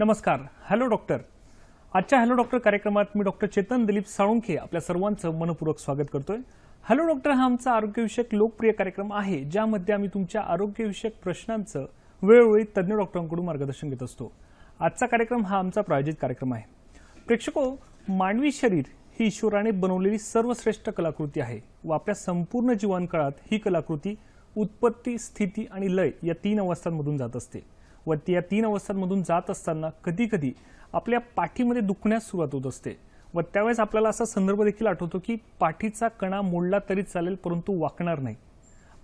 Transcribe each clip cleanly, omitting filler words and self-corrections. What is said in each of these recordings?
नमस्कार. Hello doctor. आजच्या hello doctor कार्यक्रमात मी डॉक्टर चेतन दिलीप साळुंखे आपल्या सर्वांचं मनपूर्वक स्वागत करतोय. हॅलो डॉक्टर हा आमचा आरोग्यविषयक लोकप्रिय कार्यक्रम आहे, ज्यामध्ये आम्ही तुमच्या आरोग्यविषयक प्रश्नांचं वेळोवेळी तज्ज्ञ डॉक्टरांकडून मार्गदर्शन घेत असतो. आजचा कार्यक्रम हा आमचा प्रायोजित कार्यक्रम आहे. प्रेक्षको, मानवी शरीर ही ईश्वराने बनवलेली सर्वश्रेष्ठ कलाकृती आहे व आपल्या संपूर्ण जीवनकाळात ही कलाकृती उत्पत्ती, स्थिती आणि लय या 3 अवस्थांमधून जात असते व या 3 अवस्थांमधून जात असताना कधी कधी आपल्या पाठीमध्ये दुखण्यास सुरुवात होत असते व त्यावेळेस आपल्याला असा संदर्भ देखील आठवतो की पाठीचा कणा मोडला तरी चालेल परंतु वाकणार नाही,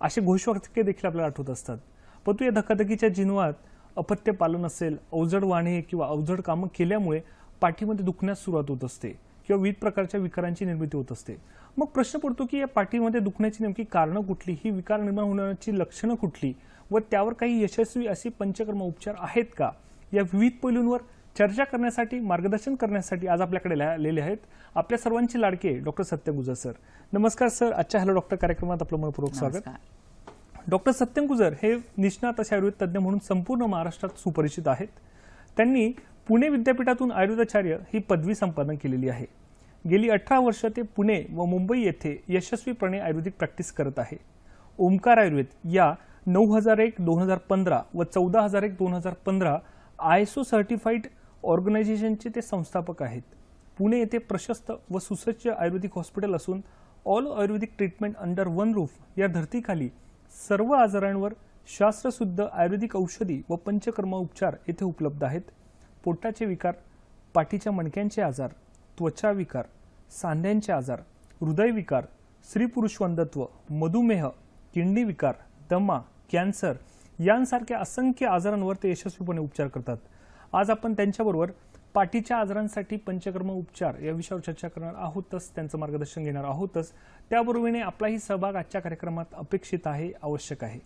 असे घोषवाक्य देखील आपल्याला आठवत असतात. परंतु या धकाधकीच्या जीवनात अपत्य पालन असेल, अवजड वाहने किंवा अवजड कामं केल्यामुळे पाठीमध्ये दुखण्यास सुरुवात होत असते किंवा विविध प्रकारच्या विकारांची निर्मिती होत असते. मग प्रश्न पडतो की या पाठीमध्ये दुखण्याची नेमकी कारणं कुठली, ही विकार निर्माण होण्याची लक्षणं कुठली व त्यावर काही यशस्वी अशी पंचकर्म उपचार आहेत का, या विविध पैलूंवर चर्चा करण्यासाठी, मार्गदर्शन करण्यासाठी आज आपल्याकडे आलेले आहेत आपल्या सर्वांचे लाडके डॉक्टर सत्यम गुजर सर. नमस्कार सर. आजच्या हॅलो डॉक्टर कार्यक्रमात आपलं मनपूर्वक स्वागत. डॉक्टर सत्यम गुजर हे निष्णात असे आयुर्वेद तज्ज्ञ म्हणून संपूर्ण महाराष्ट्रात सुपरिचित आहेत. त्यांनी पुणे विद्यापीठातून आयुर्वेदाचार्य ही पदवी संपादन केलेली आहे. गेली 18 वर्ष ते पुणे व मुंबई येथे यशस्वीपणे आयुर्वेदिक प्रॅक्टिस करत आहे. ओमकार आयुर्वेद या 9001-2015 व 14001-2015 ISO सर्टिफाईड ऑर्गनायझेशनचे ते संस्थापक आहेत. पुणे येथे प्रशस्त व सुसज्ज आयुर्वेदिक हॉस्पिटल असून ऑल आयुर्वेदिक ट्रीटमेंट अंडर वन रूफ या धर्तीखाली सर्व आजारांवर शास्त्रशुद्ध आयुर्वेदिक औषधी व पंचकर्म उपचार येथे उपलब्ध आहेत. पोटाचे विकार, पाठीच्या मणक्यांचे आजार, त्वचा विकार, सांध्यांचे आजार, हृदयविकार, स्त्री पुरुष वंध्यत्व, मधुमेह, किडनी विकार, दमा, कॅन्सर यांसारख्या असंख्य आजारांवर ते यशस्वीपणे उपचार करतात. आज आपण त्यांच्याबरोबर पाठीच्या आजारांसाठी पंचकर्म उपचार या विषयावर चर्चा करणार आहोतच, त्यांचं मार्गदर्शन घेणार आहोतच. त्याबरोबरीने आपलाही सहभाग आजच्या कार्यक्रमात अपेक्षित आहे, आवश्यक आहे.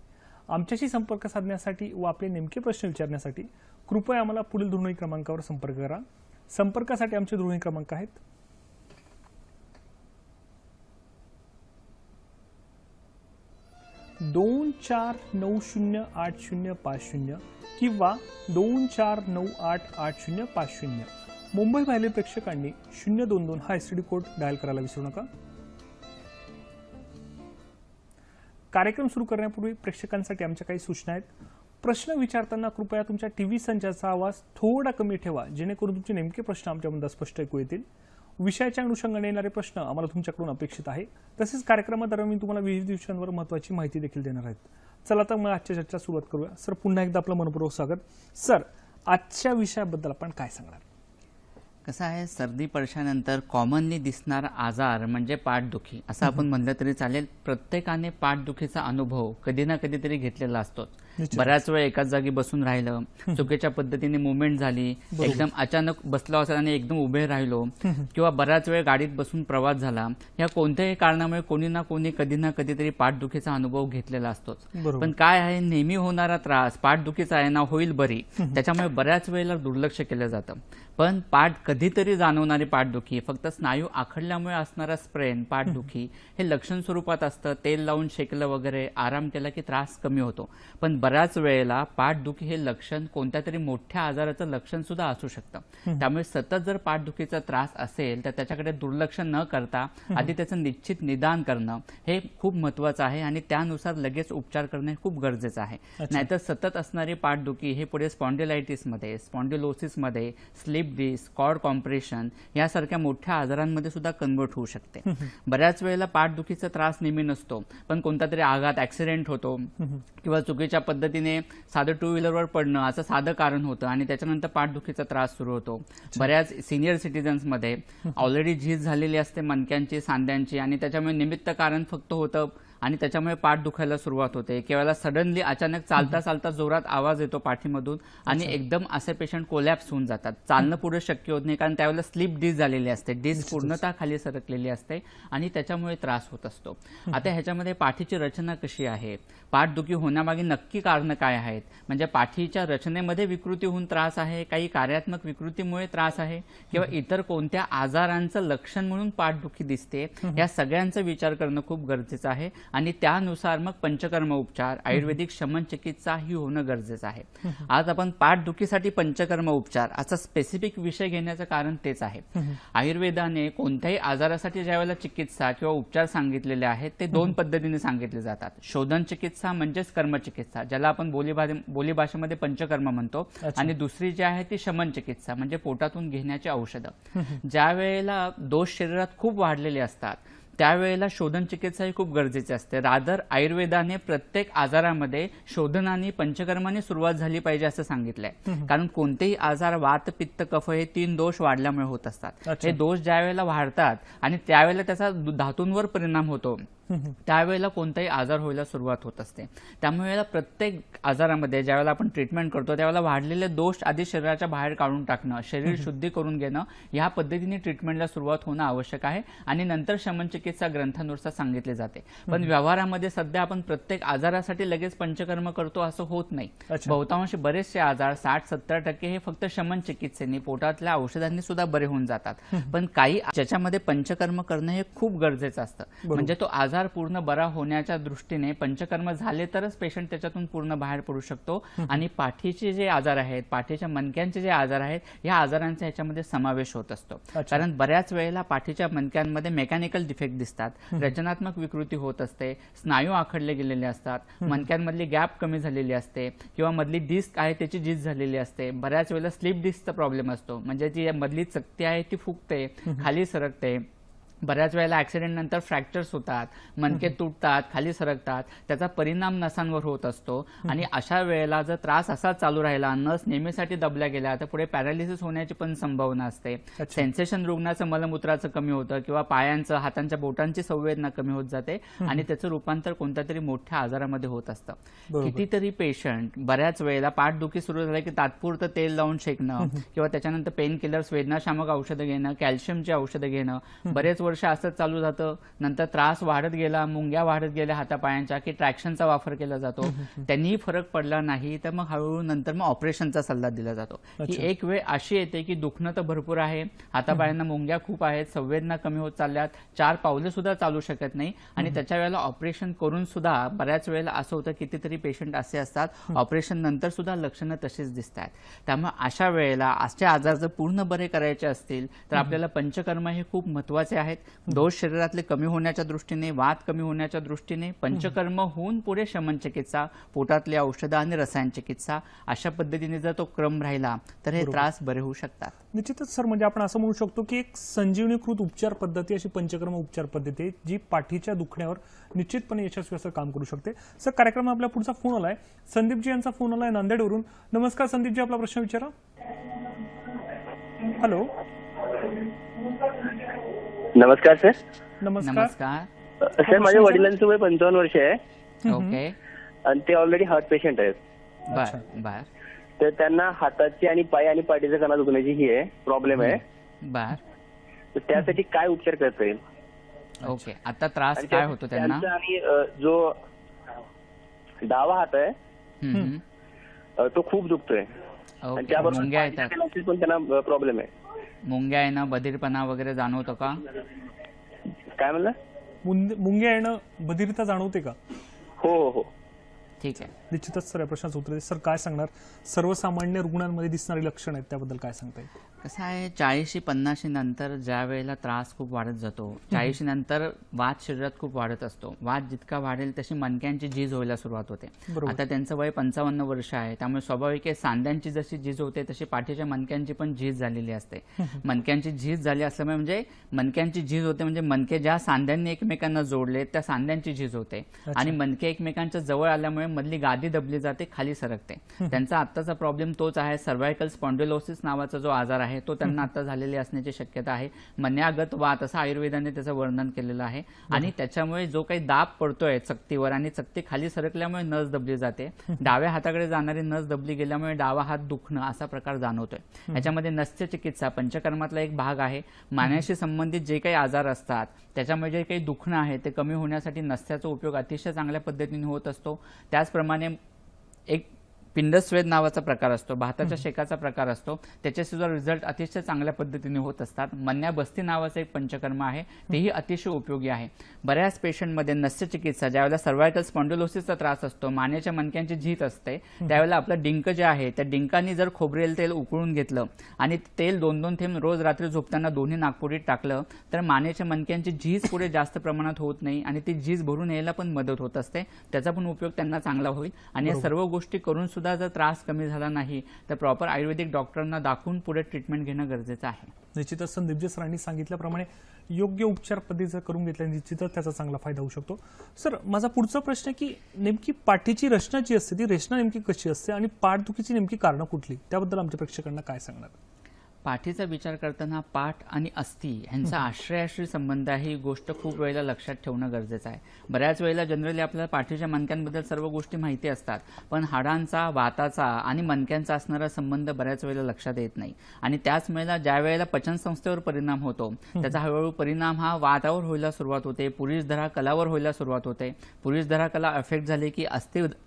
आमच्याशी संपर्क साधण्यासाठी व आपले नेमके प्रश्न विचारण्यासाठी कृपया आम्हाला पुढील दूरध्वनी क्रमांकावर संपर्क करा. संपर्कासाठी आमचे दूरध्वनी क्रमांक आहेत 24908050 किंवा 24988050. मुंबई बाहेरील प्रेक्षकांनी 022 हा एसटीडी कोड डायल करायला विसरू नका. कार्यक्रम सुरू करण्यापूर्वी प्रेक्षकांसाठी आमच्या काही सूचना आहेत. प्रश्न विचारताना कृपया तुमच्या टीव्ही संचाचा आवाज थोडा कमी ठेवा, जेणेकरून तुमचे नेमके प्रश्न आमच्यामध्ये स्पष्ट ऐकू येतील. विषयाच्या अनुषंगाने येणारे प्रश्न आम्हाला तुमच्याकडून अपेक्षित आहे. तसेच कार्यक्रमादरम्यान मी तुम्हाला विविध विषयांवर महत्त्वाची माहिती देखील देणार आहेत. चला तर मग आजच्या चर्चा सुरुवात करूया. सर, पुन्हा एकदा आपलं मनपूर्वक स्वागत. सर, आजच्या विषयाबद्दल आपण काय सांगणार? कसं आहे, सर्दी पडशानंतर कॉमनली दिसणारा आजार म्हणजे पाठदुखी असं आपण म्हणलं तरी चालेल. प्रत्येकाने पाठदुखीचा अनुभव कधी ना कधीतरी घेतलेला असतोच. बऱ्याच वेळ एकाच जागी बसून राहिलं, चुकीच्या पद्धतीने मुवमेंट झाली, एकदम अचानक बसलो असेल आणि एकदम उभे राहिलो, किंवा बराच वेळ गाडीत बसून प्रवास झाला, या कोणत्याही कारणामुळे कोणी ना कोणी कधी ना कधीतरी पाठदुखीचा अनुभव घेतलेला असतोच. पण काय आहे, नेहमी होणारा त्रास पाठदुखीचा आहे ना, होईल बरी, त्याच्यामुळे बऱ्याच वेळेला दुर्लक्ष केलं जातं. पण पाठ कधीतरी जाणवणारी पाठदुखी, फक्त स्नायू आखडल्यामुळे असणारा स्प्रेन पाठदुखी हे लक्षण स्वरूपात असतं. तेल लावून शेकलं वगैरे, आराम केला की त्रास कमी होतो. पण बऱ्याच वेळेला पाठदुखी हे लक्षण कोणत्या तरी मोठ्या आजाराचं लक्षण सुद्धा असू शकतं. त्यामुळे सतत जर पाठदुखीचा त्रास असेल तर त्याच्याकडे दुर्लक्ष न करता आधी त्याचं निश्चित निदान करणं हे खूप महत्वाचं आहे आणि त्यानुसार लगेच उपचार करणं खूप गरजेचं आहे. नाहीतर सतत असणारी पाठदुखी हे पुढे स्पॉन्डिलायटिसमध्ये, स्पॉन्डिलोसिसमध्ये, स्लिप डिस्क, कॉर्ड कॉम्प्रेशन यासारख्या मोठ्या आजारांमध्ये सुद्धा कन्वर्ट होऊ शकते. बऱ्याच वेळेला पाठदुखीचा त्रास नेहमी नसतो, पण कोणता तरी आघात, ऍक्सिडेंट होतो किंवा चुकीच्या पद्धतीने साधं 2 व्हीलरवर पडणं असं साधं कारण होतं आणि त्याच्यानंतर पाठदुखीचा त्रास सुरू होतो. बऱ्याच सिनियर सिटीजन्समध्ये ऑलरेडी झीज झालेली असते मणक्यांची, सांध्यांची, आणि त्याच्यामुळे निमित्त कारण फक्त होतं आणि त्याच्यामुळे पाठ दुखायला सुरुवात होते. केवळ सडनली अचानक चालता चालता जोरात आवाज येतो पाठीमधून आणि एकदम असे पेशंट कोलॅप्स होऊन जातात. चालणं पुढे शक्य होत नाही, कारण त्यावेळेला स्लिप डिस्क झालेली असते, डिस्क पूर्णतः खाली सरकलेली असते आणि त्याच्यामुळे त्रास होत असतो. आता ह्याच्यामध्ये पाठीची रचना कशी आहे, पाठदुखी होण्यामागे नक्की कारण काय आहेत, म्हणजे पाठीच्या रचनेमध्ये विकृती होऊन त्रास आहे, काही कार्यात्मक विकृतीमुळे त्रास आहे, किंवा इतर कोणत्या आजारांचं लक्षण म्हणून पाठदुखी दिसते, या सगळ्यांचा विचार करणं खूप गरजेचं आहे. आणि त्यानुसार मग पंचकर्म उपचार, आयुर्वेदिक शमन चिकित्सा ही होणं गरजेचं आहे. आज आपण पाठदुखीसाठी पंचकर्म उपचार असा स्पेसिफिक विषय घेण्याचं कारण तेच आहे. आयुर्वेदाने कोणत्याही आजारासाठी ज्यावेळेला चिकित्सा किंवा उपचार सांगितलेले आहेत ते दोन पद्धतीने सांगितले जातात. शोधन चिकित्सा म्हणजेच कर्मचिकित्सा, ज्याला आपण बोलीभाषेमध्ये पंचकर्म म्हणतो, आणि दुसरी जी आहे ती शमन चिकित्सा म्हणजे पोटातून घेण्याची औषधं. ज्या वेळेला दोष शरीरात खूप वाढलेले असतात त्यावेळेला शोधन चिकित्सा ही खूप गरजेची असते. रादर आयुर्वेदाने प्रत्येक आजारामध्ये शोधन आणि पंचकर्माने सुरुवात झाली पाहिजे असं सांगितलंय. कारण कोणतेही आजार वात, पित्त, कफ हे 3 दोष वाढल्यामुळे होत असतात. हे दोष ज्या वेळेला वाढतात आणि त्यावेळेला त्याचा धातूंवर परिणाम होतो त्यावेळेला कोणताही आजार व्हायला सुरुवात होत असते. त्यामुळे प्रत्येक आजारामध्ये ज्यावेळेला आपण ट्रीटमेंट करतो त्यावेळेला वाढलेले दोष आधी शरीराच्या बाहेर काढून टाकणं, शरीर शुद्धी करून घेणं, या पद्धतीने ट्रीटमेंटला सुरुवात होणं आवश्यक आहे आणि नंतर शमन चिकित्सा ग्रंथानुसार सांगितले जाते. पण व्यवहारामध्ये सध्या आपण प्रत्येक आजारासाठी लगेच पंचकर्म करतो असं होत नाही. बहुतांश बरेचसे आजार 60-70% हे फक्त शमन चिकित्सेने, पोटातल्या औषधांनी सुद्धा बरे होऊन जातात. पण काही ज्याच्यामध्ये पंचकर्म करणं हे खूप गरजेचं असतं. म्हणजे तो आजार पूर्ण बरा होण्याच्या दृष्टीने पंचकर्म झाले तरच पेशंट त्याच्यातून पूर्ण बाहेर पडू शकतो. आणि पाठीचे जे आजार आहेत, पाठीच्या मणक्यांचे जे आजार आहेत, या आजारांचा ह्याच्यामध्ये समावेश होत असतो. कारण बऱ्याच वेळेला पाठीच्या मणक्यांमध्ये मेकॅनिकल डिफेक्ट दिसतात, रचनात्मक विकृती होत असते, स्नायू आखडले गेलेले असतात, मणक्यांमधली गॅप कमी झालेली असते किंवा मधली डिस्क आहे त्याची झीज झालेली असते. बऱ्याच वेळेला स्लिप डिस्कचा प्रॉब्लेम असतो, म्हणजे जी मधली चकती आहे ती फुगते, खाली सरकते. बऱ्याच वेळेला ऍक्सिडेंट नंतर फ्रॅक्चर्स होतात, मणके तुटतात, खाली सरकतात, त्याचा परिणाम नसांवर होत असतो. आणि अशा वेळेला जर त्रास असा चालू राहिला, नस नेहमीसाठी दबल्या गेल्या, तर पुढे पॅरालिसिस होण्याची पण संभावना असते. सेन्सेशन रुग्णाचं मलमूत्राचं कमी होतं किंवा पायांचं, हातांच्या बोटांची संवेदना कमी होत जाते आणि त्याचं रूपांतर कोणत्या तरी मोठ्या आजारामध्ये होत असतं. कितीतरी पेशंट बऱ्याच वेळेला पाठदुखी सुरू झाली की तात्पुरतं तेल लावून शेकणं किंवा त्याच्यानंतर पेन किलर्स, वेदनाशामक औषधं घेणं, कॅल्शियमची औषधं घेणं, बरेच वर्ष असंच चालू जातं. नंतर त्रास वाढत गेला, मुंग्या वाढत गेल्या हातापायांच्या, की ट्रॅक्शनचा वापर केला जातो, त्यांनीही फरक पडला नाही तर मग हळूहळू नंतर मग ऑपरेशनचा सल्ला दिला जातो. ही एक वेळ अशी येते की दुखणं तर भरपूर आहे, हातापायांना मुंग्या खूप आहेत, संवेदना कमी होत चालल्यात, 4 पावले सुद्धा चालू शकत नाही आणि त्याच्या वेळेला ऑपरेशन करून सुद्धा बऱ्याच वेळेला असं होतं, कितीतरी पेशंट असे असतात ऑपरेशन नंतर सुद्धा लक्षणं तशीच दिसतात. त्यामुळे अशा वेळेला असे आजार जर पूर्ण बरे करायचे असतील तर आपल्याला पंचकर्म हे खूप महत्वाचे आहेत. दोष शरीरातले कमी होण्याच्या दृष्टीने, वात कमी होण्याच्या दृष्टीने पंचकर्म होऊन पुढे शमन चिकित्सा, पोटातली औषधं आणि रसायन चिकित्सा, अशा पद्धतीने जर तो क्रम राहिला तर हे त्रास बरे होऊ शकतात. निश्चितच सर, म्हणजे आपण असं म्हणू शकतो की एक संजीवनीकृत उपचार पद्धती अशी पंचकर्म उपचार पद्धती आहे जी पाठीच्या दुखण्यावर निश्चितपणे यशस्वी असं काम करू शकते. सर, कार्यक्रमात आपला पुढचा फोन आलाय, संदीपजी यांचा फोन आलाय नांदेडवरून. नमस्कार संदीपजी, आपला प्रश्न विचारा. हॅलो. नमस्कार सर. नमस्कार सर, माझ्या वडिलांचं वय 55 वर्ष आहे. ओके. आणि ते ऑलरेडी हार्ट पेशंट आहेत. बर बर. तर त्यांना हाताची आणि पाय आणि पाठीच्या कणा दुखण्याची ही आहे प्रॉब्लेम आहे. बर. तर त्यासाठी काय उपचार करता येईल? ओके. आता त्रास काय होतो त्यांना? आणि जो डावा हात आहे तो खूप दुखतोय आणि त्याबरोबर मुंग्या येतात, पण त्यांना प्रॉब्लेम आहे. मुंग्या येणं, बधिरपणा वगैरे जाणवतो का? काय म्हणलं? मुंग्या येणं, बधिरता जाणवते का? हो हो. ठीक आहे. निश्चितच सर, या प्रश्नाचं उत्तर सर काय सांगणार? सर्वसामान्य रुग्णांमध्ये दिसणारी लक्षणं आहेत त्याबद्दल काय सांगता येईल? कसं आहे, 40-50 नंतर ज्या वेळेला त्रास खूप वाढत जातो, 40 नंतर वात शरीरात खूप वाढत असतो. वात जितका वाढेल तशी मणक्यांची झीज व्हायला सुरुवात होते. आता त्यांचं वय 55 वर्ष आहे, त्यामुळे स्वाभाविक आहे सांध्यांची जशी झीज होते तशी पाठीच्या मणक्यांची पण झीज झालेली असते. मणक्यांची झीज झाली असल्यामुळे म्हणजे मणक्यांची झीज होते म्हणजे मणके ज्या सांध्यांनी एकमेकांना जोडले त्या सांध्यांची झीज होते आणि मणके एकमेकांच्या जवळ आल्यामुळे मधली गादी दबली जाते, खाली सरकते. त्यांचा आत्ताचा प्रॉब्लेम तोच आहे. सर्व्हायकल स्पॉन्डिलोसिस नावाचा जो आजार आहे तो त्यांना आता झालेली असण्याची शक्यता आहे. मन्यागत वात असं आयुर्वेदाने त्याचं वर्णन केलेलं आहे. आणि त्याच्यामुळे जो काही दाब पडतोय चकतीवर आणि चकती खाली सरकल्यामुळे नस दबली जाते, डाव्या हाताकडे जाणारी नस दबली गेल्यामुळे डावा हात दुखणं असा प्रकार जाणवतोय. याच्यामध्ये नस्य चिकित्सा पंचकर्मातला एक भाग आहे. मानेशी संबंधित जे काही आजार असतात त्याच्यामुळे जे काही दुखणं आहे ते कमी होण्यासाठी नस्याचा उपयोग अतिशय चांगल्या पद्धतीने होत असतो. त्याचप्रमाणे एक पिंडस्वेद नावाचा प्रकार असतो, भाताच्या शेकाचा प्रकार असतो, त्याचे सुद्धा रिझल्ट अतिशय चांगल्या पद्धतीने होत असतात. मन्या बस्ती नावाचं एक पंचकर्म आहे, तेही अतिशय उपयोगी आहे. बऱ्याच पेशंटमध्ये नस्य चिकित्सा, ज्यावेळेला सर्वायकल स्पॉन्डिलोसिसचा त्रास असतो, मानेच्या मणक्यांची झीज असते, त्यावेळेला आपलं डिंक जे आहे त्या डिंकानी जर खोबरेल तेल उकळून घेतलं आणि तेल 2-2 थेंब रोज रात्री झोपताना दोन्ही नागपुडीत टाकलं तर मानेच्या मणक्यांची झीज पुढे जास्त प्रमाणात होत नाही आणि ती झीज भरून यायला पण मदत होत असते. त्याचा पण उपयोग त्यांना चांगला होईल. आणि या सर्व गोष्टी करून सुद्धा जर त्रास कमी झाला नाही तर प्रॉपर आयुर्वेदिक डॉक्टरांना दाखवून पुढे ट्रीटमेंट घेणं गरजेचं आहे. निश्चितच संदीपजी सरांनी सांगितल्याप्रमाणे योग्य उपचार पद्धती जर करून घेतल्या निश्चितच त्याचा चांगला फायदा होऊ शकतो. सर, माझा पुढचा प्रश्न आहे की नेमकी पाठीची रचना जी असते ती रचना नेमकी कशी असते आणि पाठदुखीची नेमकी कारणं कुठली, त्याबद्दल आमच्या प्रेक्षकांना काय सांगणार? पाठीचा विचार करताना पाठ आणि अस्थी यांचा आश्रयाशी संबंध आहे, ही गोष्ट खूप वेळेला लक्षात ठेवणं गरजेचं आहे. बऱ्याच वेळेला जनरली आपल्याला पाठीच्या मणक्यांबद्दल सर्व गोष्टी माहिती असतात, पण हाडांचा, वाताचा आणि मणक्यांचा असणारा संबंध बऱ्याच वेळेला लक्षात येत नाही. आणि त्याच वेळेला ज्या वेळेला पचनसंस्थेवर परिणाम होतो त्याचा हळूहळू परिणाम हा वातावर व्हायला सुरुवात होते, पुरुषधरा कलावर व्हायला सुरुवात होते. पुरुषधरा कला अफेक्ट झाली की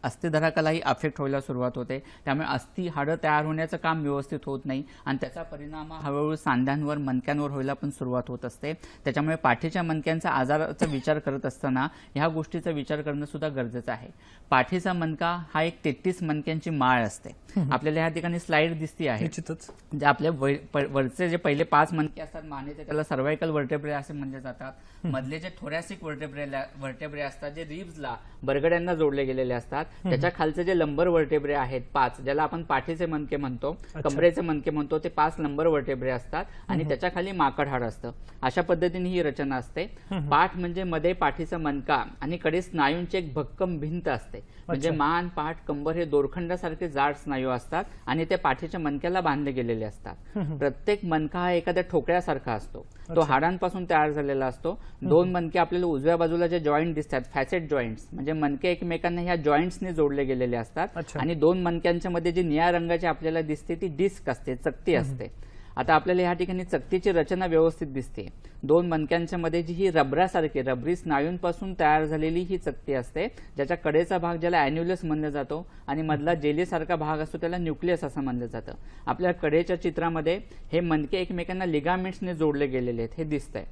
अस्थिधरा कलाही अफेक्ट व्हायला सुरुवात होते. त्यामुळे अस्थि हाडं तयार होण्याचं काम व्यवस्थित होत नाही आणि त्याचा परिणाम हळूहळू सांध्यांवर, मणक्यांवर व्हायला पण सुरुवात होत असते. त्याच्यामुळे पाठीच्या मणक्यांचा आजाराचा विचार करत असताना ह्या गोष्टीचा विचार करणं सुद्धा गरजेचं आहे. पाठीचा मणका हा एक 33 मणक्यांची माळ असते. आपल्याला ह्या ठिकाणी स्लाइड दिसती आहे. निश्चितच जे आपले वरचे जे पहिले 5 मणके असतात मानेचे त्याला सर्वायकल वर्टेब्रे असे म्हणले जातात. मधले जे थोरॅसिक वर्टेब्रे असतात जे रिब्सला, बरगड्यांना जोडले गेलेले असतात. त्याच्या खालचे जे लंबर वर्टेब्रे आहेत 5, ज्याला आपण पाठीचे मणके म्हणतो, कमरेचे मणके म्हणतो, ते 5 लंबर वर्टेब्रे असतात आणि त्याच्या खाली माकड हाड असतं. अशा पद्धतीने ही रचना असते. पाठ म्हणजे मध्ये पाठीचा मणका आणि कडे स्नायूंची एक भक्कम भिंत असते. म्हणजे मान, पाठ, कंबर हे दोरखंडासारखे जाड स्नायू असतात आणि ते पाठीच्या मणक्याला बांधले गेलेले असतात. प्रत्येक मणका हा एखाद्या ठोकळ्यासारखा असतो, तो हाडांपासून तयार झालेला असतो. 2 मणके आपल्याला उजव्या बाजूला जे जॉईंट दिसतात, फॅसेट जॉईंट्स, म्हणजे मणके एकमेकांना ह्या जॉईंट्सने जोडले गेलेले असतात. आणि 2 मणक्यांच्या मध्ये जी निळ्या रंगाची आपल्याला दिसते ती डिस्क असते, चकती असते. आता आपल्याला ह्या ठिकाणी चकतीची रचना व्यवस्थित दिसते. 2 मणक्यांच्या मध्ये जी ही रबरासारखी, रबरी स्नायूंपासून तयार झालेली ही चकती असते, ज्याच्या कडेचा भाग ज्याला अॅन्युलस म्हणलं जातो आणि मधला जेलीसारखा भाग असतो त्याला न्यूक्लियस असं म्हणलं जातं. आपल्या कडेच्या चित्रामध्ये हे मणके एकमेकांना लिगामेंट्सने जोडले गेलेले आहेत हे दिसतंय.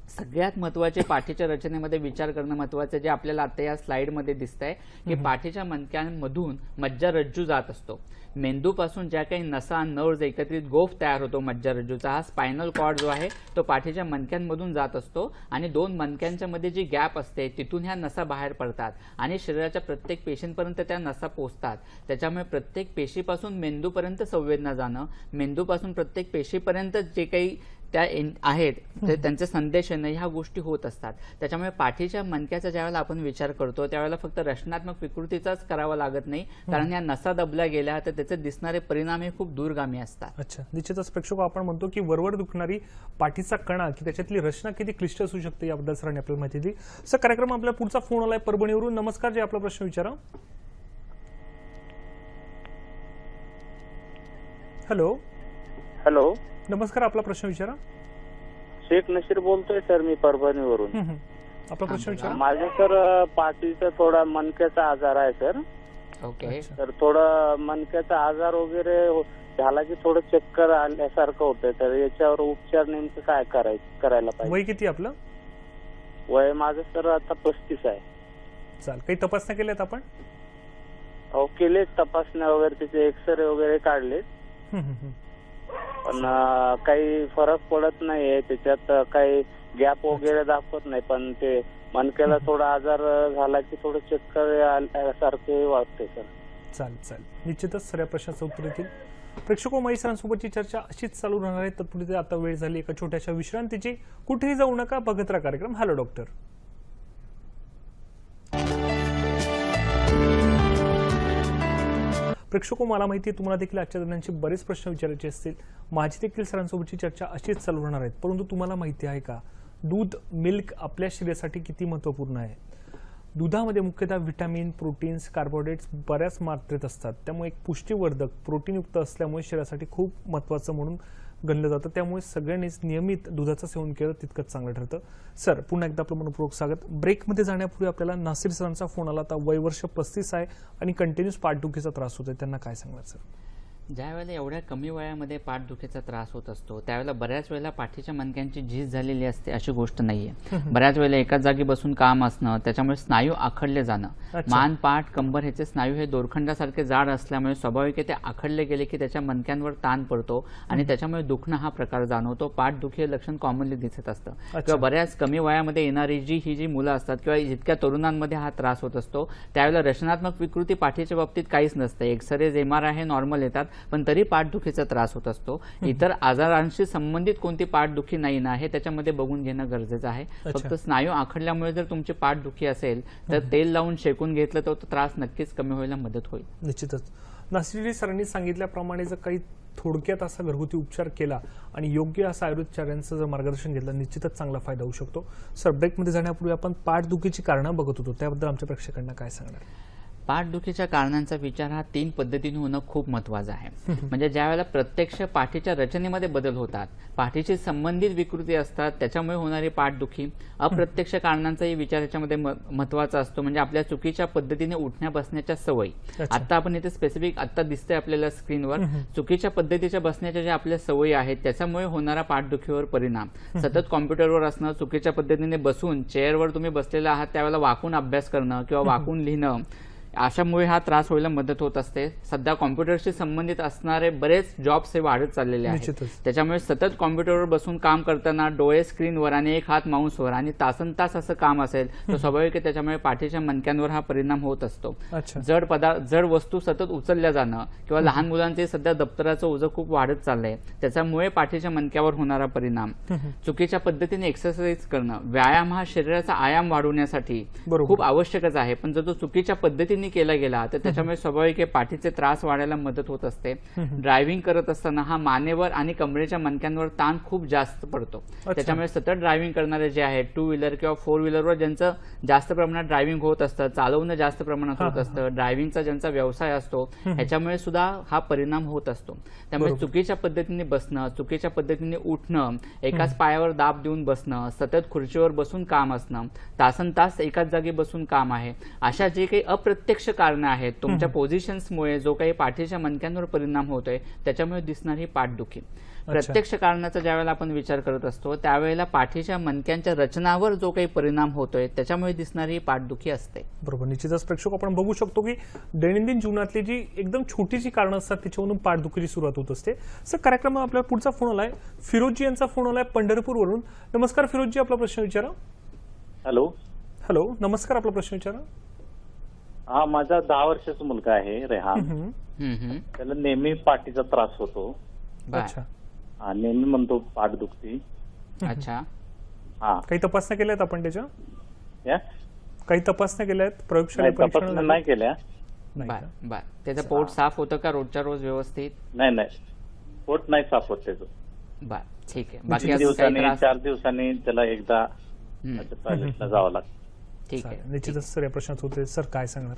सगळ्यात महत्वाचे पाठीच्या रचनेमध्ये विचार करणं महत्वाचं, जे आपल्याला आता या स्लाइडमध्ये दिसतंय की पाठीच्या मणक्यांमधून मज्जारज्जू जात असतो. मेंदूपासून ज्या काही नसा, नर्व्ज एकत्रित गोफ तयार होतो मज्जारज्जूचा, हा स्पायनल कॉर्ड जो आहे तो पाठीच्या मणक्यांमधून जात असतो आणि 2 मणक्यांच्या मध्ये जी गॅप असते तिथून ह्या नसा बाहेर पडतात आणि शरीराच्या प्रत्येक पेशींपर्यंत त्या नसा पोहोचतात. त्याच्यामुळे प्रत्येक पेशीपासून मेंदूपर्यंत संवेदना जाणं, मेंदूपासून प्रत्येक पेशीपर्यंत जे काही त्या आहेत त्यांचे संदेश येणं, ह्या गोष्टी होत असतात. त्याच्यामुळे पाठीच्या मणक्याचा ज्यावेळेला आपण विचार करतो त्यावेळेला फक्त रचनात्मक विकृतीचाच करावा लागत नाही, कारण या नसा दबल्या गेल्या तर त्याचे दिसणारे परिणाम हे खूप दूरगामी असतात. अच्छा, निश्चितच प्रेक्षक, आपण म्हणतो की वरवर दुखणारी पाठीचा कणा की त्याच्यातली रचना किती क्लिष्ट असू शकते याबद्दल सरांनी आपल्याला माहिती दिली. सर, कार्यक्रम आपला पुढचा फोन आलाय परभणीवरून. नमस्कार, जे आपला प्रश्न विचारा. हॅलो. हॅलो, नमस्कार, आपला प्रश्न विचारा. शेख नशीर बोलतोय सर, मी परभणीवरून. आपला प्रश्न विचारा. माझ्या सर पाठीचा थोडा मणक्याचा आजार आहे सर. ओके. तर थोडा मणक्याचा आजार वगैरे झाला की थोडं चक्कर आल्यासारखं होतंय, तर याच्यावर उपचार नेमकं काय करायला पाहिजे? वय किती आपलं? वय माझं सर आता 35 आहे. चाल, काही तपासण्या केल्यात आपण? हो, केले तपासण्या वगैरे, त्याचे एक्सरे वगैरे काढले, पण काही फरक पडत नाहीये त्याच्यात, काही गॅप वगैरे दाखवत नाही. पण ते मणक्याला थोडा आजार झाला की थोडं चक्कर आल्यासारखे वाटते सर. चालेल, निश्चितच सर या प्रश्नाचं उत्तर येतील. प्रेक्षको, महेश सरांसोबतची चर्चा अशीच चालू राहणार आहे. तत्पुरते आता वेळ झाली एका छोट्याशा विश्रांतीची. कुठेही जाऊ नका, बघत राहा कार्यक्रम हॅलो डॉक्टर. प्रेक्षको, मला माहिती आहे तुम्हाला देखील आजच्या दरम्यानचे बरेच प्रश्न विचारायचे असतील. माझी देखील सरांसोबतची चर्चा अशीच चालू राहणार आहे. परंतु तुम्हाला माहिती आहे का, दूध, मिल्क आपल्या शरीरासाठी किती महत्त्वपूर्ण आहे? दुधामध्ये मुख्यतः व्हिटॅमिन, प्रोटीन्स, कार्बोहायड्रेट्स बऱ्याच मात्रेत असतात. त्यामुळे एक पुष्टीवर्धक, प्रोटीनयुक्त असल्यामुळे शरीरासाठी खूप महत्त्वाचं म्हणून गणलं जातं. त्यामुळे सगळ्यांनीच नियमित दुधाचं सेवन केलं तितकंच चांगलं ठरतं. सर, पुन्हा एकदा आपलं मनपूर्वक स्वागत. ब्रेकमध्ये जाण्यापूर्वी आपल्याला नासिर सरांचा फोन आला. आता वय वर्ष 35 आहे आणि कंटिन्यूस पाठदुखीचा त्रास होतोय. त्यांना काय सांगणार सर? ज्या वेळेला एवढ्या कमी वयामध्ये पाठदुखीचा त्रास होत असतो त्यावेळेला बऱ्याच वेळेला पाठीच्या मणक्यांची झीज झालेली असते अशी गोष्ट नाहीये. बऱ्याच वेळेला एकाच जागी बसून काम असणं, त्याच्यामुळे स्नायू आखडले जाणं, मान, पाठ, कंबर ह्याचे स्नायू हे दोरखंडासारखे जाड असल्यामुळे स्वाभाविक ते आखडले गेले की त्याच्या मणक्यांवर ताण पडतो आणि त्याच्यामुळे दुखणं हा प्रकार जाणवतो. पाठदुखी हे लक्षण कॉमनली दिसत असतं. किंवा बऱ्याच कमी वयामध्ये येणारी ही जी मुलं असतात किंवा जितक्या तरुणांमध्ये हा त्रास होत असतो त्यावेळेला रचनात्मक विकृती पाठीच्या बाबतीत काहीच नसते. एक्सरे, MRI हे नॉर्मल येतात, पण तरी पाठदुखीचा त्रास होत असतो. इतर आजारांशी संबंधित कोणती पाठदुखी नाही ना हे त्याच्यामध्ये बघून घेणं गरजेचं आहे. फक्त स्नायू आखडल्यामुळे जर तुमची पाठदुखी असेल तर तेल लावून शेकून घेतलं तर तो त्रास नक्कीच कमी व्हायला मदत होईल. निश्चितच नासिर सरांनी सांगितल्याप्रमाणे जर काही थोडक्यात असा घरगुती उपचार केला आणि योग्य असं आयुर्वेदचार्यांचं जर मार्गदर्शन घेतलं निश्चितच चांगला फायदा होऊ शकतो. सर, ब्रेकमध्ये जाण्यापूर्वी आपण पाठदुखीची कारणं बघत होतो, त्याबद्दल आमच्या प्रेक्षकांना काय सांगणार? पाठदुखीच्या कारणांचा विचार हा 3 पद्धतीने होणं खूप महत्वाचं आहे. म्हणजे ज्यावेळेला प्रत्यक्ष पाठीच्या रचनेमध्ये बदल होतात, पाठीशी संबंधित विकृती असतात, त्याच्यामुळे होणारी पाठदुखी. अप्रत्यक्ष कारणांचाही विचार याच्यामध्ये महत्वाचा असतो. म्हणजे आपल्या चुकीच्या पद्धतीने उठण्या बसण्याच्या सवयी. आता आपण इथे स्पेसिफिक आता दिसतंय आपल्याला स्क्रीनवर चुकीच्या पद्धतीच्या बसण्याच्या ज्या आपल्या सवयी आहेत त्याच्यामुळे होणारा पाठदुखीवर परिणाम. सतत कॉम्प्युटरवर असणं, चुकीच्या पद्धतीने बसून चेअरवर तुम्ही बसलेला आहात त्यावेळेला वाकून अभ्यास करणं किंवा वाकून लिहिणं, अशामुळे हा त्रास व्हायला मदत होत असते. सध्या कॉम्प्युटरशी संबंधित असणारे बरेच जॉब्स हे वाढत चाललेले आहेत. त्याच्यामुळे सतत कॉम्प्युटरवर बसून काम करताना डोळे स्क्रीनवर आणि एक हात माऊसवर आणि तासनतास असं काम असेल तर स्वाभाविक आहे त्याच्यामुळे पाठीच्या मणक्यांवर हा परिणाम होत असतो. जड वस्तू सतत उचलल्या जाणं किंवा लहान मुलांचे सध्या दप्तराचं ओझं खूप वाढत चाललंय त्याच्यामुळे पाठीच्या मणक्यावर होणारा परिणाम. चुकीच्या पद्धतीने एक्सरसाइज करणं, व्यायाम हा शरीराचा आयाम वाढवण्यासाठी खूप आवश्यकच आहे, पण जर तो चुकीच्या पद्धतीने केला गेला तर त्याच्यामुळे स्वाभाविक पाठीचे त्रास वाढायला मदत होत असते. ड्रायव्हिंग करत असताना हा मानेवर आणि कमरेच्या मणक्यांवर ताण खूप जास्त पडतो. त्याच्यामुळे सतत ड्रायव्हिंग करणारे जे आहेत 2 व्हीलर किंवा 4 व्हीलरवर ज्यांचं जास्त प्रमाणात ड्रायव्हिंग होत असतं, चालवणं जास्त प्रमाणात होत असतं, ड्रायव्हिंगचा ज्यांचा व्यवसाय असतो ह्याच्यामुळे सुद्धा हा परिणाम होत असतो. त्यामुळे चुकीच्या पद्धतीने बसणं, चुकीच्या पद्धतीने उठणं, एकाच पायावर दाब देऊन बसणं, सतत खुर्चीवर बसून काम असणं, तासनतास एकाच जागी बसून काम आहे, अशा जे काही अप्रत्यक्ष कारणं आहेत तुमच्या पोझिशन्समुळे जो काही पाठीच्या मणक्यांवर परिणाम होतोय त्याच्यामुळे दिसणारी पाठदुखी. प्रत्यक्ष कारणाचा ज्यावेळेला आपण विचार करत असतो त्यावेळेला पाठीच्या मणक्यांच्या रचनावर जो काही परिणाम होतोय त्याच्यामुळे दिसणारी पाठदुखी असते. बरोबर. निश्चितच प्रेक्षक आपण बघू शकतो की दैनंदिन जीवनातली जी एकदम छोटीशी कारणं असतात त्याच्यावरून पाठदुखीची सुरुवात होत असते. सर, कार्यक्रमात आपल्याला पुढचा फोन आलाय. फिरोजी यांचा फोन आलाय पंढरपूरवरून. नमस्कार फिरोजी, आपला प्रश्न विचारा. हॅलो, नमस्कार, आपला प्रश्न विचारा. हा, माझा 10 वर्षाचा मुलगा आहे रेहान. त्याला नेहमी पाठीचा त्रास होतो. अच्छा. नेहमी म्हणतो पाठ दुखती. अच्छा. हा, काही तपासण्या केल्यात आपण त्याच्या? काही तपासण्या केल्यात? प्रयोगशाळेत तपासण्या नाही केल्या. बर. त्याचं पोट साफ होतं का रोजच्या रोज व्यवस्थित? नाही, पोट नाही साफ होत त्याचं. बर, ठीक आहे. बाकी 4 दिवसांनी त्याला एकदा टॉयलेटला जावं लागतं. ठीक आहे. निश्चितच सर या प्रश्नात होते. सर, काय सांगणार?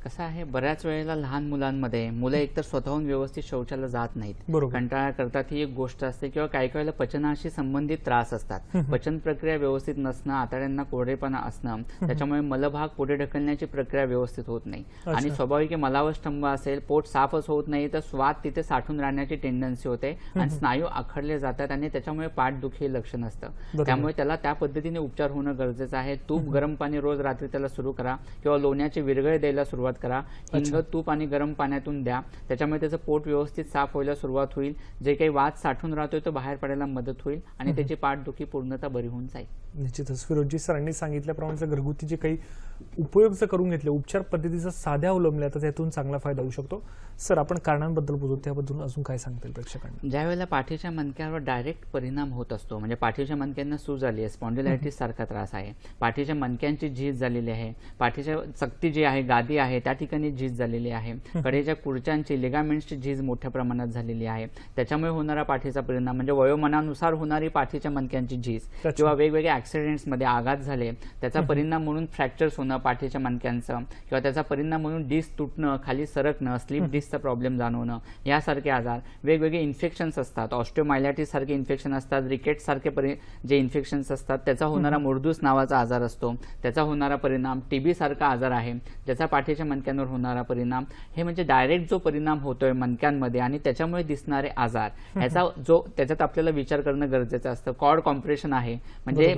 कसं आहे, बऱ्याच वेळेला लहान मुलांमध्ये मुलं एकतर स्वतःहून व्यवस्थित शौचाला जात नाहीत, कंटाळा करतात ही एक गोष्ट असते, किंवा काही वेळेला पचनाशी संबंधित त्रास असतात. पचन प्रक्रिया व्यवस्थित नसणं, आतड्यांना कोरडेपणा असणं, त्याच्यामुळे मलभाग पुढे ढकलण्याची प्रक्रिया व्यवस्थित होत नाही आणि स्वाभाविक मलावस्तंभ असेल, पोट साफच होत नाही तर स्वाद तिथे साठून राहण्याची टेंडन्सी होते आणि स्नायू आखडले जातात आणि त्याच्यामुळे पाठदुखी लक्षण असतं. त्यामुळे त्याला त्या पद्धतीने उपचार होणं गरजेचं आहे. तूप गरम पाणी रोज रात्री त्याला सुरू करा किंवा लोण्याचे विरघळे द्यायला सुरुवात करा. हिंग, तूप आणि गरम पाण्यातून द्या, त्याच्यामुळे त्याचं पोट व्यवस्थित साफ व्हायला सुरुवात होईल. जे काही वाद साठून राहतोय तो बाहेर पडायला मदत होईल आणि त्याची पाठदुखी पूर्णतः बरी होऊन जाईल. निश्चितच फिरोजी सरांनी सांगितल्याप्रमाणे घरगुती जे काही उपयोग जर करून घेतले, उपचार पद्धतीचा साध्या अवलंबल्या तर त्यातून चांगला फायदा होऊ शकतो. सर, आपण कारणांबद्दल बोलतो, त्याबद्दल अजून काय सांगता येईल प्रेक्षकांना? ज्या वेळेला पाठीच्या मणक्यावर डायरेक्ट परिणाम होत असतो, म्हणजे पाठीच्या मणक्यांना सूज आली आहे, स्पॉन्डिलायटिस सारखा त्रास आहे, पाठीच्या मणक्यांची झीज झालेली आहे, पाठीच्या चकती जी आहे, गादी आहे त्या ठिकाणी झीज झालेली आहे, कडेच्या कुडच्यांची लिगामेंट्सची झीज मोठ्या प्रमाणात झालेली आहे, त्याच्यामुळे होणारा पाठीचा परिणाम म्हणजे वयोमानानुसार होणारी पाठीच्या मणक्यांची झीज किंवा वेगवेगळ्या ऍक्सिडेंट्समध्ये आघात झाले त्याचा परिणाम म्हणून फ्रॅक्चर्स होणं पाठीच्या मणक्यांचं किंवा त्याचा परिणाम म्हणून डिस्क तुटणं, खाली सरकणं, स्लिप डिस्कचा प्रॉब्लेम जाणवणं, यासारखे आजार, वेगवेगळे इन्फेक्शन्स असतात, ऑस्टिओमायलायटिस सारखे इन्फेक्शन असतात, रिकेट्स सारखे जे इन्फेक्शन्स असतात त्याचा होणारा मुर्दूस नावाचा आजार असतो, त्याचा होणारा परिणाम, टीबी सारखा आजार आहे ज्याचा पाठीच्या मणक्यांवर होणारा परिणाम, हे म्हणजे डायरेक्ट जो परिणाम होतोय मणक्यांमध्ये आणि त्याच्यामुळे दिसणारे आजार, ह्याचा त्याच्यात आपल्याला विचार करणं गरजेचं असतं. कॉर्ड कॉम्प्रेशन आहे म्हणजे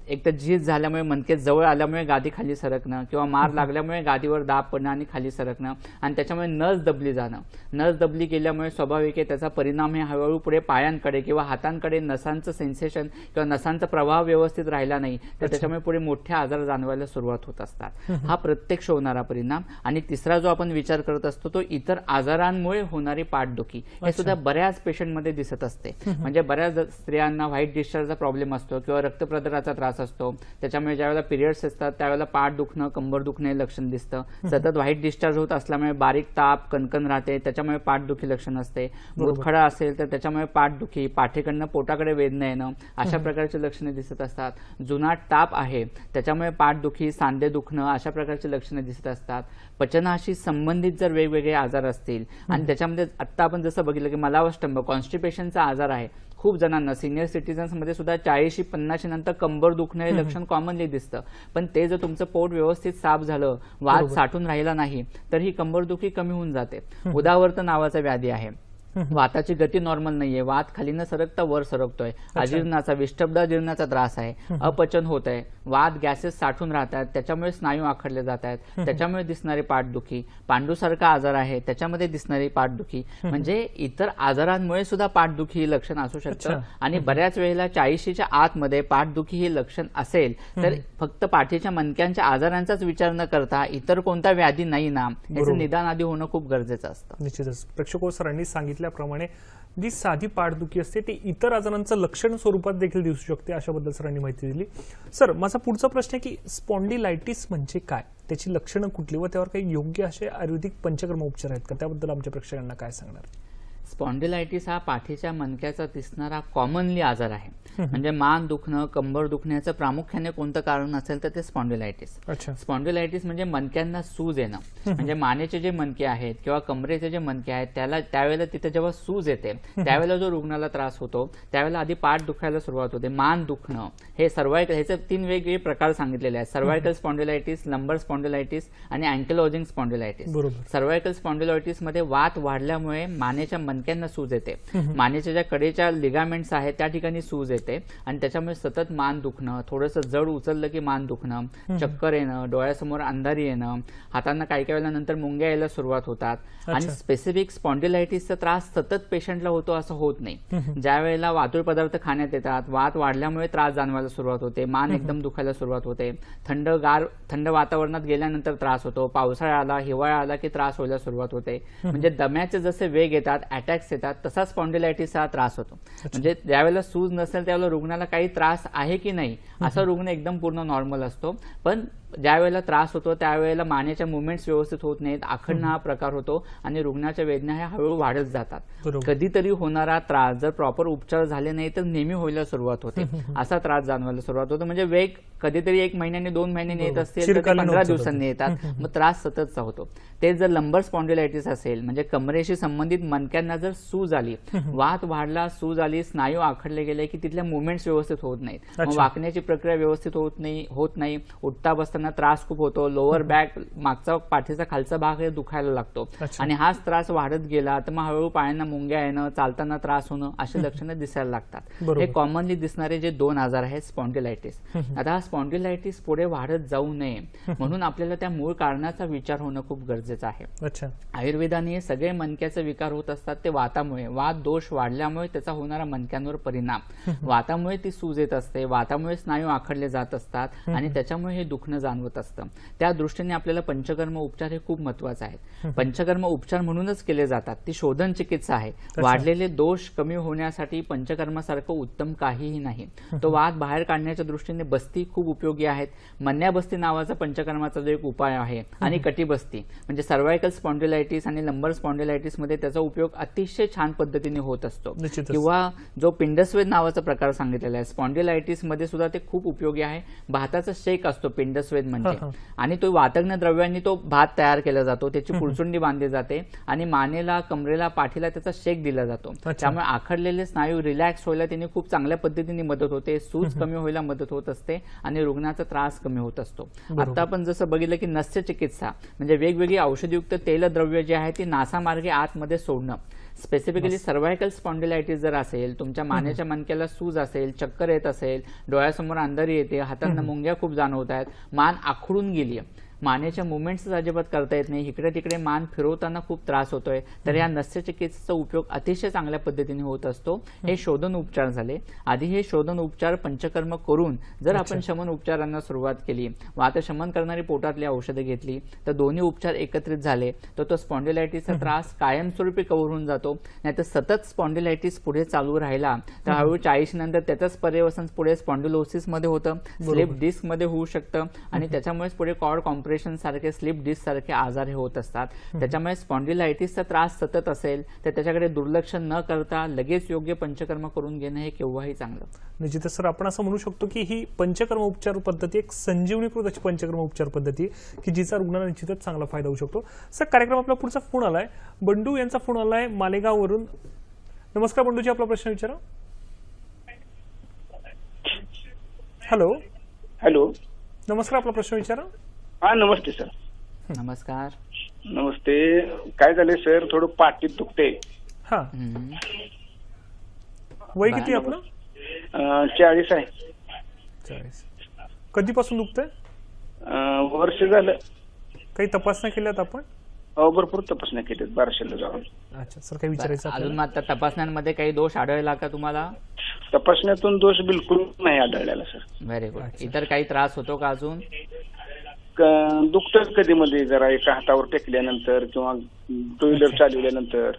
एक तर झीज झाल्यामुळे मणके जवळ आल्यामुळे गादी खाली सरकणं किंवा मार लागल्यामुळे गादीवर दाब पडणं आणि खाली सरकणं आणि त्याच्यामुळे नस दबली जाणं. नस दबली गेल्यामुळे स्वाभाविक आहे त्याचा परिणाम हे हळूहळू पुढे पायांकडे किंवा हातांकडे नसांचं सेन्सेशन किंवा नसांचा प्रवाह व्यवस्थित राहिला नाही तर त्याच्यामुळे पुढे मोठे आजार जाणवायला सुरुवात होत असतात. हा प्रत्यक्ष होणारा परिणाम. आणि तिसरा जो आपण विचार करत असतो तो इतर आजारांमुळे होणारी पाठदुखी, हे सुद्धा बऱ्याच पेशंटमध्ये दिसत असते. म्हणजे बऱ्याच स्त्रियांना व्हाईट डिस्चार्जचा प्रॉब्लेम असतो किंवा रक्तप्रदाराचा त्रास असतो, त्याच्यामुळे ज्यावेळेला पिरियड्स असतात त्यावेळेला पाठ दुखणं, कंबर दुखणं हे लक्षण दिसतं. सतत व्हाईट डिस्चार्ज होत असल्यामुळे बारीक ताप, कणकण राहते, त्याच्यामुळे पाठदुखी लक्षण असते. मूतखडा असेल तर त्याच्यामुळे पाठदुखी, पाठीकडनं पोटाकडे वेदना येणं, अशा प्रकारची लक्षणे दिसत असतात. जुनाट ताप आहे त्याच्यामुळे पाठदुखी, सांधे दुखणं, अशा प्रकारची लक्षणे दिसत असतात. पचनाशी संबंधित जर वेगवेगळे आजार असतील आणि त्याच्यामध्ये आता आपण जसं बघितलं की मलावष्टंभ, कॉन्स्टिपेशनचा आजार आहे, खूप जणांना सिनियर सिटीजन्समध्ये सुद्धा 40-50 नंतर कंबर दुखणं हे लक्षण कॉमनली दिसतं. पण ते जर तुमचं पोट व्यवस्थित साफ झालं, वात साठून राहिला नाही तर ही कंबरदुखी कमी होऊन जाते. उदावर्त नावाचा व्याधी आहे, वाताची गती नॉर्मल नाहीये, वात खाली न सरकता वर सरकतोय, अजीर्णाचा, विष्टब्धाजीर्णाचा त्रास आहे, अपचन होत आहे, वात गॅसेस साठून राहतात, त्याच्यामुळे स्नायू आखडले जात आहेत, त्याच्यामुळे दिसणारी पाठदुखी, पांडूसारखा आजार आहे त्याच्यामध्ये दिसणारी पाठदुखी, म्हणजे इतर आजारांमुळे सुद्धा पाठदुखी ही लक्षण असू शकतं. आणि बऱ्याच वेळेला 40च्या आतमध्ये पाठदुखी हे लक्षण असेल तर फक्त पाठीच्या मणक्यांच्या आजारांचाच विचार न करता इतर कोणता व्याधी नाही ना, याचं निदान आधी होणं खूप गरजेचं असतं. निश्चितच प्रेक्षको सरांनी सांगितल्याप्रमाणे जी साधी पाठदुखी असते ती इतर आजारांचं लक्षण स्वरूपात देखील दिसू शकते, अशाबद्दल सरांनी माहिती दिली. सर, माझा पुढचा प्रश्न आहे की स्पॉन्डिलायटिस म्हणजे काय, त्याची लक्षणं कुठली व त्यावर काही योग्य असे आयुर्वेदिक पंचकर्म उपचार आहेत का, त्याबद्दल आमच्या प्रेक्षकांना काय सांगणार? स्पॉन्डिलायटिस हा पाठीच्या मणक्याचा दिसणारा कॉमनली आजार आहे. म्हणजे मान दुखणं, कंबर दुखण्याचं प्रामुख्याने कोणतं कारण असेल तर ते स्पॉन्डिलायटिस. स्पॉन्डिलायटिस म्हणजे मणक्यांना सूज येणं. म्हणजे मानेचे जे मणके आहेत किंवा कमरेचे जे मणके आहेत त्यावेळेला तिथे जेव्हा सूज येते त्यावेळेला जो रुग्णाला त्रास होतो त्यावेळेला आधी पाठ दुखायला सुरुवात होते, मान दुखणं, हे सर्वायकल, ह्याचे 3 वेगवेगळे प्रकार सांगितलेले आहेत. सर्वायकल स्पॉन्डिलायटिस, लंबर स्पॉन्डिलायटिस आणि अँकिलोजिंग स्पॉन्डिलायटिस. सर्वायकल स्पॉन्डिलायटिस मध्ये वात वाढल्यामुळे मानेच्या मणक्यांना सूज येते, मानेच्या ज्या कडेच्या लिगामेंट्स आहेत त्या ठिकाणी सूज येते आणि त्याच्यामुळे सतत मान दुखणं, थोडंसं जड उचललं की मान दुखणं, चक्कर येणं, डोळ्यासमोर अंधारी येणं, हातांना काही काही वेळेला नंतर मुंग्या यायला सुरुवात होतात. आणि स्पेसिफिक स्पॉन्डिलायटिसचा त्रास सतत पेशंटला होतो असं होत नाही. ज्या वेळेला वातुळ पदार्थ खाण्यात येतात, वात वाढल्यामुळे त्रास जाणवायला सुरुवात होते, मान एकदम दुखायला सुरुवात होते, थंड वातावरणात गेल्यानंतर त्रास होतो, पावसाळा आला, हिवाळा आला की त्रास व्हायला सुरुवात होते. म्हणजे दम्याचे जसे वेग येतात, अटॅक्स येतात, तसा स्पॉन्डिलायटिसचा त्रास होतो. म्हणजे ज्यावेळेला सूज नसेल त्यावेळेला रुग्णाला काही त्रास आहे की नाही असा रुग्ण एकदम पूर्ण नॉर्मल असतो. पण ज्या वेळेला त्रास होतो त्यावेळेला मानेच्या मुवमेंट्स व्यवस्थित होत नाहीत, आखडणं हा प्रकार होतो आणि रुग्णाच्या वेदना ह्या हळूहळू वाढत जातात. कधीतरी होणारा त्रास जर प्रॉपर उपचार झाले नाही तर नेहमी व्हायला सुरुवात होते, असा त्रास जाणवायला सुरुवात होतो. म्हणजे वेग कधीतरी 1 महिन्याने 2 महिन्याने येत असतील तर 15 दिवसांनी येतात, मग त्रास सततचा होतो. ते जर लंबर स्पॉन्डिलायटिस असेल म्हणजे कमरेशी संबंधित मणक्यांना जर सूज आली, वात वाढला, सूज आली, स्नायू आखडले गेले की तिथल्या मुवमेंट्स व्यवस्थित होत नाहीत, मग वाकण्याची प्रक्रिया व्यवस्थित होत नाही, उठता बसताना त्रास खूप होतो, लोअर बॅक, मागचा पाठीचा खालचा भाग हे दुखायला लागतो आणि हाच त्रास वाढत गेला तर मग हळूहळू पायांना मुंग्या येणं, चालताना त्रास होणं अशी लक्षणं दिसायला लागतात. हे कॉमनली दिसणारे जे 2 आजार आहेत स्पॉन्डिलायटिस. आता हा स्पॉन्डिलायटिस पुढे वाढत जाऊ नये म्हणून आपल्याला त्या मूळ कारणाचा विचार होणं खूप गरजेचं आहे. आयुर्वेदाने सगळे मणक्याचे विकार होत असतात ते वातामुळे, वात दोष वाढल्यामुळे त्याचा होणारा मणक्यांवर परिणाम, वातामुळे ती सूज येत असते, वातामुळे स्नायू आखडले जात असतात आणि त्याच्यामुळे हे दुखणं जाणवत असतं. त्या दृष्टीने आपल्याला पंचकर्म उपचार हे खूप महत्वाचे आहेत. पंचकर्म उपचार म्हणूनच केले जातात, ती शोधन चिकित्सा आहे. वाढलेले दोष कमी होण्यासाठी पंचकर्मासारखं उत्तम काहीही नाही. तो वात बाहेर काढण्याच्या दृष्टीने बस्ती खूप खूप उपयोगी आहेत. मन्याबस्ती नावाचा पंचकर्माचा जो एक उपाय आहे आणि कटिबस्ती म्हणजे सर्वायकल स्पॉन्डिलायटिस आणि लंबर स्पॉन्डिलायटिस मध्ये त्याचा उपयोग अतिशय छान पद्धतीने होत असतो. निश्चितच. किंवा जो पिंडस्वेद नावाचा प्रकार सांगितलेला आहे स्पॉन्डिलायटिस मध्ये सुद्धा ते खूप उपयोगी आहे. भाताचा शेक असतो पिंडस्वेद म्हणजे आणि तो वातग्न द्रव्यांनी तो भात तयार केला जातो, त्याची पुरचुंडी बांधली जाते आणि मानेला, कमरेला, पाठीला त्याचा शेक दिला जातो. त्यामुळे आखडलेले स्नायू रिलॅक्स व्हायला त्याने खूप चांगल्या पद्धतीने मदत होते, सूज कमी व्हायला मदत होत असते आणि रुग्णाचा त्रास कमी होत असतो. आता आपण जसं बघितलं की नस्य चिकित्सा म्हणजे वेगवेगळी औषधयुक्त तेलद्रव्य जे आहे ती नासामार्गे आतमध्ये सोडणं. स्पेसिफिकली सर्वायकल स्पॉन्डिलायटिस जर असेल, तुमच्या मानेच्या मणक्याला सूज असेल, चक्कर येत असेल, डोळ्यासमोर अंधारी येते, हातांना मुंग्या खूप जाणवत आहेत, मान आखडून गेली, मानेच्या मुवमेंट्स अजिबात करता येत नाही, इकडे तिकडे मान फिरवताना खूप त्रास होतोय, तर या नस्य चिकित्सेचा उपयोग अतिशय चांगल्या पद्धतीने होत असतो. हे शोधन उपचार झाले. आधी हे शोधन उपचार पंचकर्म करून जर आपण शमन उपचारांना सुरुवात केली, वातशमन करणारी पोटातली औषधं घेतली, तर दोन्ही उपचार एकत्रित झाले तर तो स्पॉन्डिलायटिसचा त्रास कायमस्वरूपी कव्हर होऊन जातो. नाहीतर सतत स्पॉन्डिलायटिस पुढे चालू राहिला तर हळूहळू 40 नंतर त्याचंच पर्यवसन पुढे स्पॉन्डिलोसिस मध्ये होतं, स्लिप डिस्क मध्ये होऊ शकतं आणि त्याच्यामुळेच पुढे कॉर्ड कॉम्प्रेशन सारखे, स्लिप डिस्क सारखे आजार हे होत असतात. त्याच्यामुळे स्पॉन्डिलायटिसचा त्रास सतत असेल तर त्याच्याकडे दुर्लक्ष न करता लगेच योग्य पंचकर्म करून घेणं हे केव्हाही चांगलं. निश्चितच सर, आपण असं म्हणू शकतो की ही पंचकर्म उपचार पद्धती एक संजीवनीकृत अशी पंचकर्म उपचार पद्धती की जिचा रुग्णाला निश्चितच चांगला फायदा होऊ शकतो. सर, कार्यक्रम आपला पुढचा फोन आलाय, बंडू यांचा फोन आलाय मालेगाववरून. नमस्कार बंडूजी, आपला प्रश्न विचारा. हॅलो. हॅलो. नमस्कार, आपला प्रश्न विचारा. हा, नमस्ते सर. नमस्कार. नमस्ते. काय झाले सर, थोडं पाठीत दुखते. हा, वय किती आपलं? 40 आहे. 40. कधीपासून दुखतंय? वर्ष झालं. काही तपासण्या केल्यात आपण? हो, भरपूर तपासण्या केल्यात बारशेला जाऊन. अच्छा सर, काही विचारायचं अजून आता तपासण्यांमध्ये काही दोष आढळला का तुम्हाला? तपासण्यातून दोष बिलकुल नाही आढळलेला सर. Very good. इतर काही त्रास होतो का अजून? दुखतच कधी मध्ये जरा एका हातावर टेकल्यानंतर किंवा टू व्हीलर चालवल्यानंतर.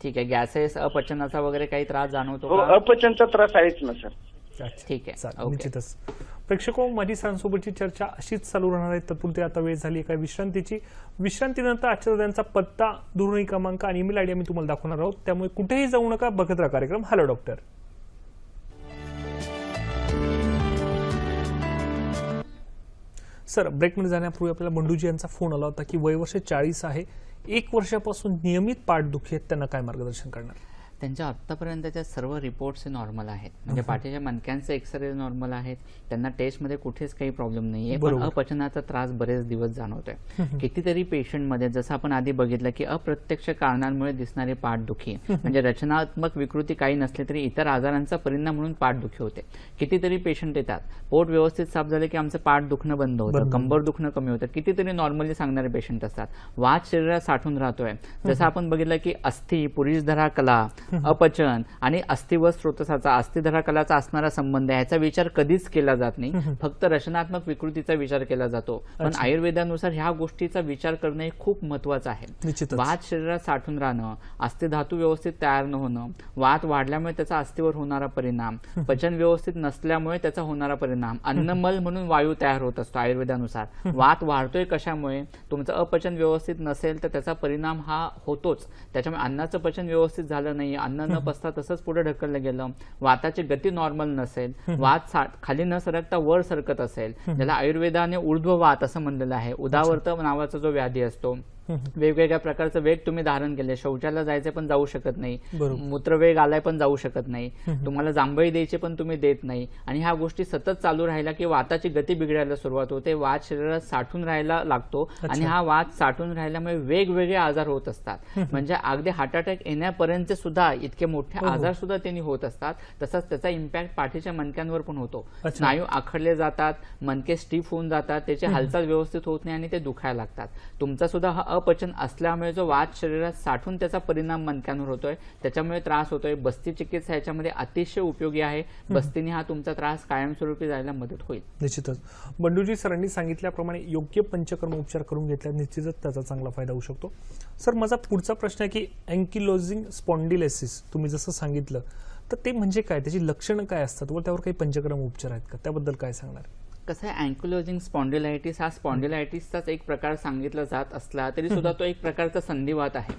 ठीक आहे. गॅसेस, अपचनाचा वगैरे काही त्रास जाणवतो हो, का? अपचनचा त्रास आहेच ना सर. ठीक आहे. चालेल, ओके. निश्चितच. प्रेक्षको, माझी सरांसोबतची चर्चा अशीच चालू राहणार आहे. तत्पुरती आता वेळ झाली एका विश्रांतीची. विश्रांतीनंतर आजच्या त्यांचा पत्ता, दूरध्वनी क्रमांक आणि ईमेल आयडी आम्ही तुम्हाला दाखवणार आहोत. त्यामुळे कुठेही जाऊ नका, बघत राहा कार्यक्रम हॅलो डॉक्टर. सर, ब्रेकमध्ये जाण्यापूर्वी आपल्याला बंडूजी यांचा फोन आला होता की वय वर्ष 40 आहे, 1 वर्षापासून नियमित पाठदुखी आहेत, त्यांना काय मार्गदर्शन करणार? त्यांच्या आतापर्यंतच्या सर्व रिपोर्ट्स नॉर्मल आहेत. म्हणजे पाठीच्या मणक्यांचे एक्सरे नॉर्मल आहेत, त्यांना टेस्टमध्ये कुठेच काही प्रॉब्लेम नाहीये. पण अपचनाचा त्रास बरेच दिवस जाणवतोय. कितीतरी पेशंटमध्ये जसं आपण आधी बघितलं की अप्रत्यक्ष कारणांमुळे दिसणारी पाठदुखी म्हणजे रचनात्मक विकृती काही नसली तरी इतर आजारांचा परिणाम म्हणून पाठदुखी होते. कितीतरी पेशंट येतात, पोट व्यवस्थित साफ झाले की आमचं पाठ दुखणं बंद होतं, कंबर दुखणं कमी होतं. कितीतरी नॉर्मली सांगणारे पेशंट असतात. वात शरीरात साठून राहतोय. जसं आपण बघितलं की अस्थि, पुरीशधरा कला, अपचन आणि अस्थि व स्रोतसाचा, अस्थिधरा कलाचा असणारा संबंध याचा विचार कधीच केला जात नाही. फक्त रचनात्मक विकृतीचा विचार केला जातो. पण आयुर्वेदानुसार ह्या गोष्टीचा विचार करणं हे खूप महत्वाचं आहे. वात शरीरात साठून राहणं, अस्थिधातू व्यवस्थित तयार न होणं, वात वाढल्यामुळे त्याचा अस्थिवर होणारा परिणाम, पचन व्यवस्थित नसल्यामुळे त्याचा होणारा परिणाम, अन्नमल म्हणून वायू तयार होत असतो आयुर्वेदानुसार. वात वाढतोय कशामुळे? तुमचं अपचन व्यवस्थित नसेल तर त्याचा परिणाम हा होतोच. त्याच्यामुळे अन्नाचं पचन व्यवस्थित झालं नाही, अन्न न पचता तसंच पुढे ढकललं गेलं, वाताची गती नॉर्मल नसेल, वात खाली न सरकता वर सरकत असेल, ज्याला आयुर्वेदाने ऊर्ध्व वात असं म्हणलेलं आहे. उदावर्त नावाचा जो व्याधी असतो, वेगवेगळ्या प्रकारचं वेग तुम्ही धारण केले, शौचाला जायचे पण जाऊ शकत नाही, मूत्रवेग आलाय पण जाऊ शकत नाही, तुम्हाला जांभई द्यायची पण तुम्ही देत नाही, आणि ह्या गोष्टी सतत चालू राहिल्या की वाताची गती बिघडायला सुरुवात होते, वात शरीरात साठून राहायला लागतो आणि हा वात साठून राहिल्यामुळे वेगवेगळे आजार होत असतात. म्हणजे अगदी हार्ट अटॅक येण्यापर्यंत सुद्धा इतके मोठे आजार सुद्धा त्यांनी होत असतात. तसंच त्याचा इम्पॅक्ट पाठीच्या मणक्यांवर पण होतो. स्नायू आखडले जातात, मणके स्टिफ होऊन जातात, त्याची हालचाल व्यवस्थित होत नाही आणि ते दुखायला लागतात. तुमचा सुद्धा हा अपचन असल्यामुळे जो वात शरीरात साठून त्याचा परिणाम मणक्यांवर होतोय, त्याच्यामुळे त्रास होतोय. बस्ती चिकित्सा याच्यामध्ये अतिशय उपयोगी आहे. बस्तीने हा तुमचा त्रास कायमस्वरूपी जायला मदत होईल. निश्चितच बंडूजी सरांनी सांगितल्याप्रमाणे योग्य पंचकर्म उपचार करून घेतल्या निश्चितच त्याचा चांगला फायदा होऊ शकतो. सर, माझा पुढचा प्रश्न आहे की अँकिलोजिंग स्पॉन्डिलोसिस तुम्ही जसं सांगितलं तर ते म्हणजे काय, त्याची लक्षणं काय असतात व त्यावर काही पंचकर्म उपचार आहेत का, त्याबद्दल काय सांगणार? कसं आहे, अँक्युलोजिंग स्पॉन्डिलायटिस हा स्पॉन्डिलायटिसचाच एक प्रकार सांगितला जात असला तरी सुद्धा तो एक प्रकारचा संधिवात आहे.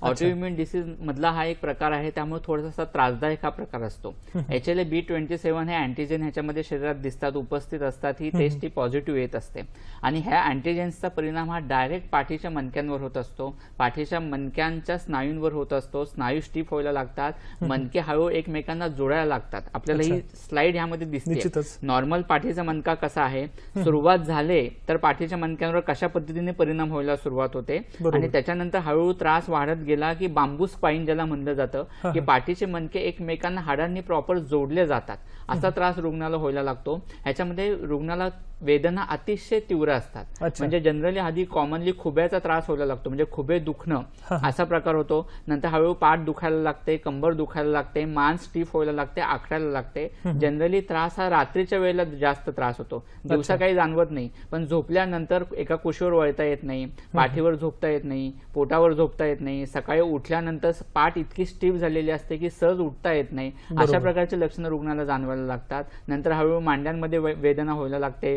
ऑटोइम्युन डिसीज मधला हा एक प्रकार आहे, त्यामुळे थोडासा त्रासदायक हा प्रकार असतो. HLA-B27 हे अँटीजेन ह्याच्यामध्ये शरीरात दिसतात, उपस्थित असतात, ही टेस्ट ही पॉझिटिव्ह येत असते आणि ह्या अँटीजेन्सचा परिणाम हा डायरेक्ट पाठीच्या मणक्यांवर होत असतो, पाठीच्या मणक्यांच्या स्नायूंवर होत असतो, स्नायू स्टिफ व्हायला लागतात, मणके हळू एकमेकांना जोडायला लागतात. आपल्याला ही स्लाइड ह्यामध्ये दिसते. नॉर्मल पाठीचा मणका कसा आहे, सुरुवात झाले तर पाठीच्या मणक्यांवर कशा पद्धतीने परिणाम व्हायला सुरुवात होते आणि त्याच्यानंतर हळूहळू त्रास वाढत गेला की बांबू स्पाईन ज्याला म्हणलं जातं की पाठीचे मणके एकमेकांना हाडांनी प्रॉपर जोडले जातात, असा त्रास रुग्णाला व्हायला लागतो. ह्याच्यामध्ये रुग्णाला वेदना अतिशय तीव्र असतात. म्हणजे जनरली आधी कॉमनली खुब्याचा त्रास व्हायला लागतो, म्हणजे खुबे दुखणं असा प्रकार होतो. नंतर हळूहळू पाठ दुखायला लागते, कंबर दुखायला लागते, मान स्टिफ व्हायला लागते, आखडायला लागते. जनरली त्रास हा रात्रीच्या वेळेला जास्त त्रास होतो, दिवसा काही जाणवत नाही, पण झोपल्यानंतर एका कुशीवर वळता येत नाही, पाठीवर झोपता येत नाही, पोटावर झोपता येत नाही, सकाळी उठल्यानंतर पाठ इतकी स्टिफ झालेली असते की सहज उठता येत नाही. अशा प्रकारचे लक्षणं रुग्णाला जाणवायला लागतात. नंतर हळूहळू मांड्यांमध्ये वेदना व्हायला लागते,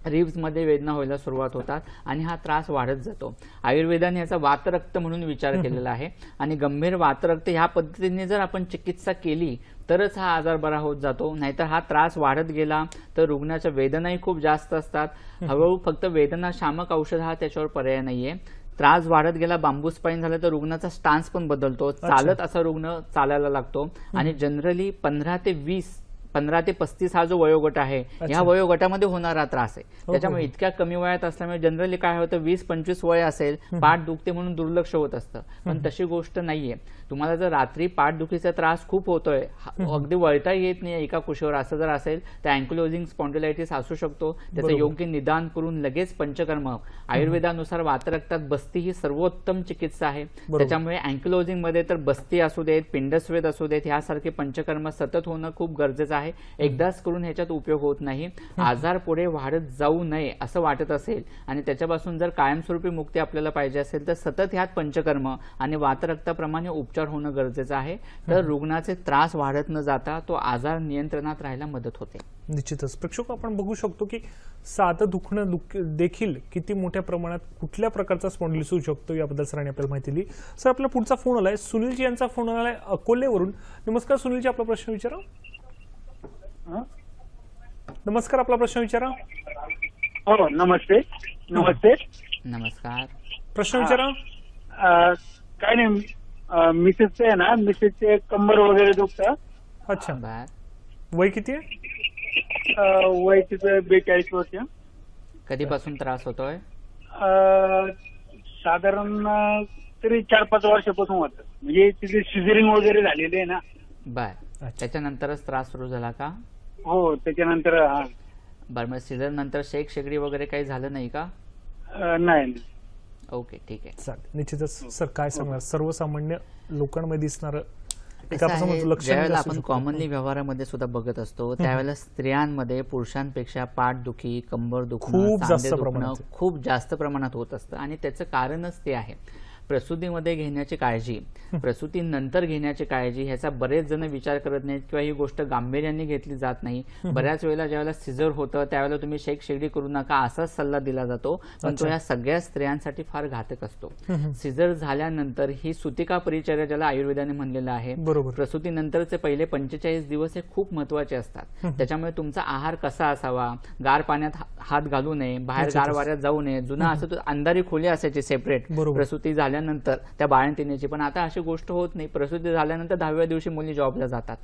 रिब्स मध्ये वेदना व्हायला सुरुवात होतात आणि हा त्रास वाढत जातो. आयुर्वेदाने याचा वातरक्त म्हणून विचार केलेला आहे आणि गंभीर वातरक्त ह्या पद्धतीने जर आपण चिकित्सा केली तरच हा आजार बरा होत जातो. नाहीतर हा त्रास वाढत गेला तर रुग्णाच्या वेदनाही खूप जास्त असतात. हळूहळू फक्त वेदना शामक औषध हा त्याच्यावर पर्याय नाहीये. त्रास वाढत गेला, बांबू स्पाईन झाला तर रुग्णाचा स्टान्स पण बदलतो, चालत असा रुग्ण चालायला लागतो आणि जनरली 15 ते 35 हा जो वयोगट आहे या वयोगटामध्ये होणारा त्रास आहे. त्याच्यामुळे इतक्या कमी वयात असल्यामुळे जनरली काय होतं, 20-25 वय असेल, पाठ दुखते म्हणून दुर्लक्ष होत असतं, पण तशी गोष्ट नाहीये. तुम्हाला जर रात्री पाठदुखीचा त्रास खूप होतोय, अगदी वळता येत नाही एका कुशीवर, असं जर असेल तर अँक्युलोजिंग स्पॉन्डिलायटिस असू शकतो. त्याचं योग्य निदान करून लगेच पंचकर्म, आयुर्वेदानुसार वातरक्तात बस्ती ही सर्वोत्तम चिकित्सा आहे. त्याच्यामुळे अँक्युलोजिंग मध्ये तर बस्ती असू देत, पिंडस्वेद असू देत, यासारखे पंचकर्म सतत होणं खूप गरजेचं आहे. एकदाच करून ह्याच्यात उपयोग होत नाही. आजार पुढे वाढत जाऊ नये असं वाटत असेल आणि त्याच्यापासून जर कायमस्वरूपी मुक्ती आपल्याला पाहिजे असेल तर सतत ह्यात पंचकर्म आणि वातरक्ताप्रमाणे उपचार होणं गरजेचं आहे. तर रुग्णाचे त्रास वाढत न जाता तो आजार नियंत्रणात राहायला मदत होते. निश्चितच प्रेक्षक, आपण बघू शकतो की साधं दुखणं देखील किती मोठ्या प्रमाणात कुठल्या प्रकारचा स्पॉन्डिलिटिस होऊ शकतो याबद्दल सरांनी आपल्याला माहिती दिली. सर, आपला पुढचा फोन आलाय, सुनीलजी यांचा फोन आलाय अकोलेवरून. नमस्कार सुनीलजी, आपला प्रश्न विचारा. नमस्कार, आपला प्रश्न विचारा. हो, नमस्ते. नमस्ते, नमस्कार. प्रश्न विचारा. काय नाही, मिसेसचे आहे ना, मिसेसचे कंबर वगैरे दुखतं. अच्छा, वय किती आहे? वय तिचं 42 वर्ष. कधीपासून त्रास होतोय? साधारण तरी 4-5 वर्षापासून होतं. म्हणजे तिथे सिझरिंग वगैरे झालेली आहे ना. बर, त्याच्यानंतरच त्रास सुरू झाला का? हो, त्याच्यानंतर. बर, मग सिझर नंतर शेगडी वगैरे काही झालं नाही का? नाही. ओके, ठीक आहे. चालेल, निश्चितच. सर, काय सांगणार सर्वसामान्य लोकांमध्ये दिसणारं ज्यावेळेला आपण कॉमनली व्यवहारामध्ये सुद्धा बघत असतो त्यावेळेला स्त्रियांमध्ये पुरुषांपेक्षा पाठदुखी, कंबर दुखणं, सांधे दुखणं खूप जास्त प्रमाणात होत असतं आणि त्याचं कारणच ते आहे प्रसूतीमध्ये घेण्याची काळजी, प्रसूतीनंतर घेण्याची काळजी. ह्याचा बरेच जण विचार करत नाहीत किंवा ही गोष्ट गांभीर्याने घेतली जात नाही. बऱ्याच वेळेला ज्यावेळेला सिझर होतं त्यावेळेला तुम्ही शेगडी करू नका असाच सल्ला दिला जातो, पण तो या सगळ्या स्त्रियांसाठी फार घातक असतो. सिझर झाल्यानंतर ही सुतिका परिचर्या ज्याला आयुर्वेदाने म्हणलेलं आहे, प्रसूतीनंतरचे पहिले 45 दिवस हे खूप महत्वाचे असतात. त्याच्यामुळे तुमचा आहार कसा असावा, गार पाण्यात हात घालू नये, बाहेर गार वाऱ्यात जाऊ नये. जुना असं अंधारी खोली असायची सेपरेट प्रसूती झाल्यानंतर त्या बाळंतिणीची, पण आता अशी गोष्ट होत नाही. प्रसूती झाल्यानंतर 10व्या दिवशी मुली जॉबला जातात,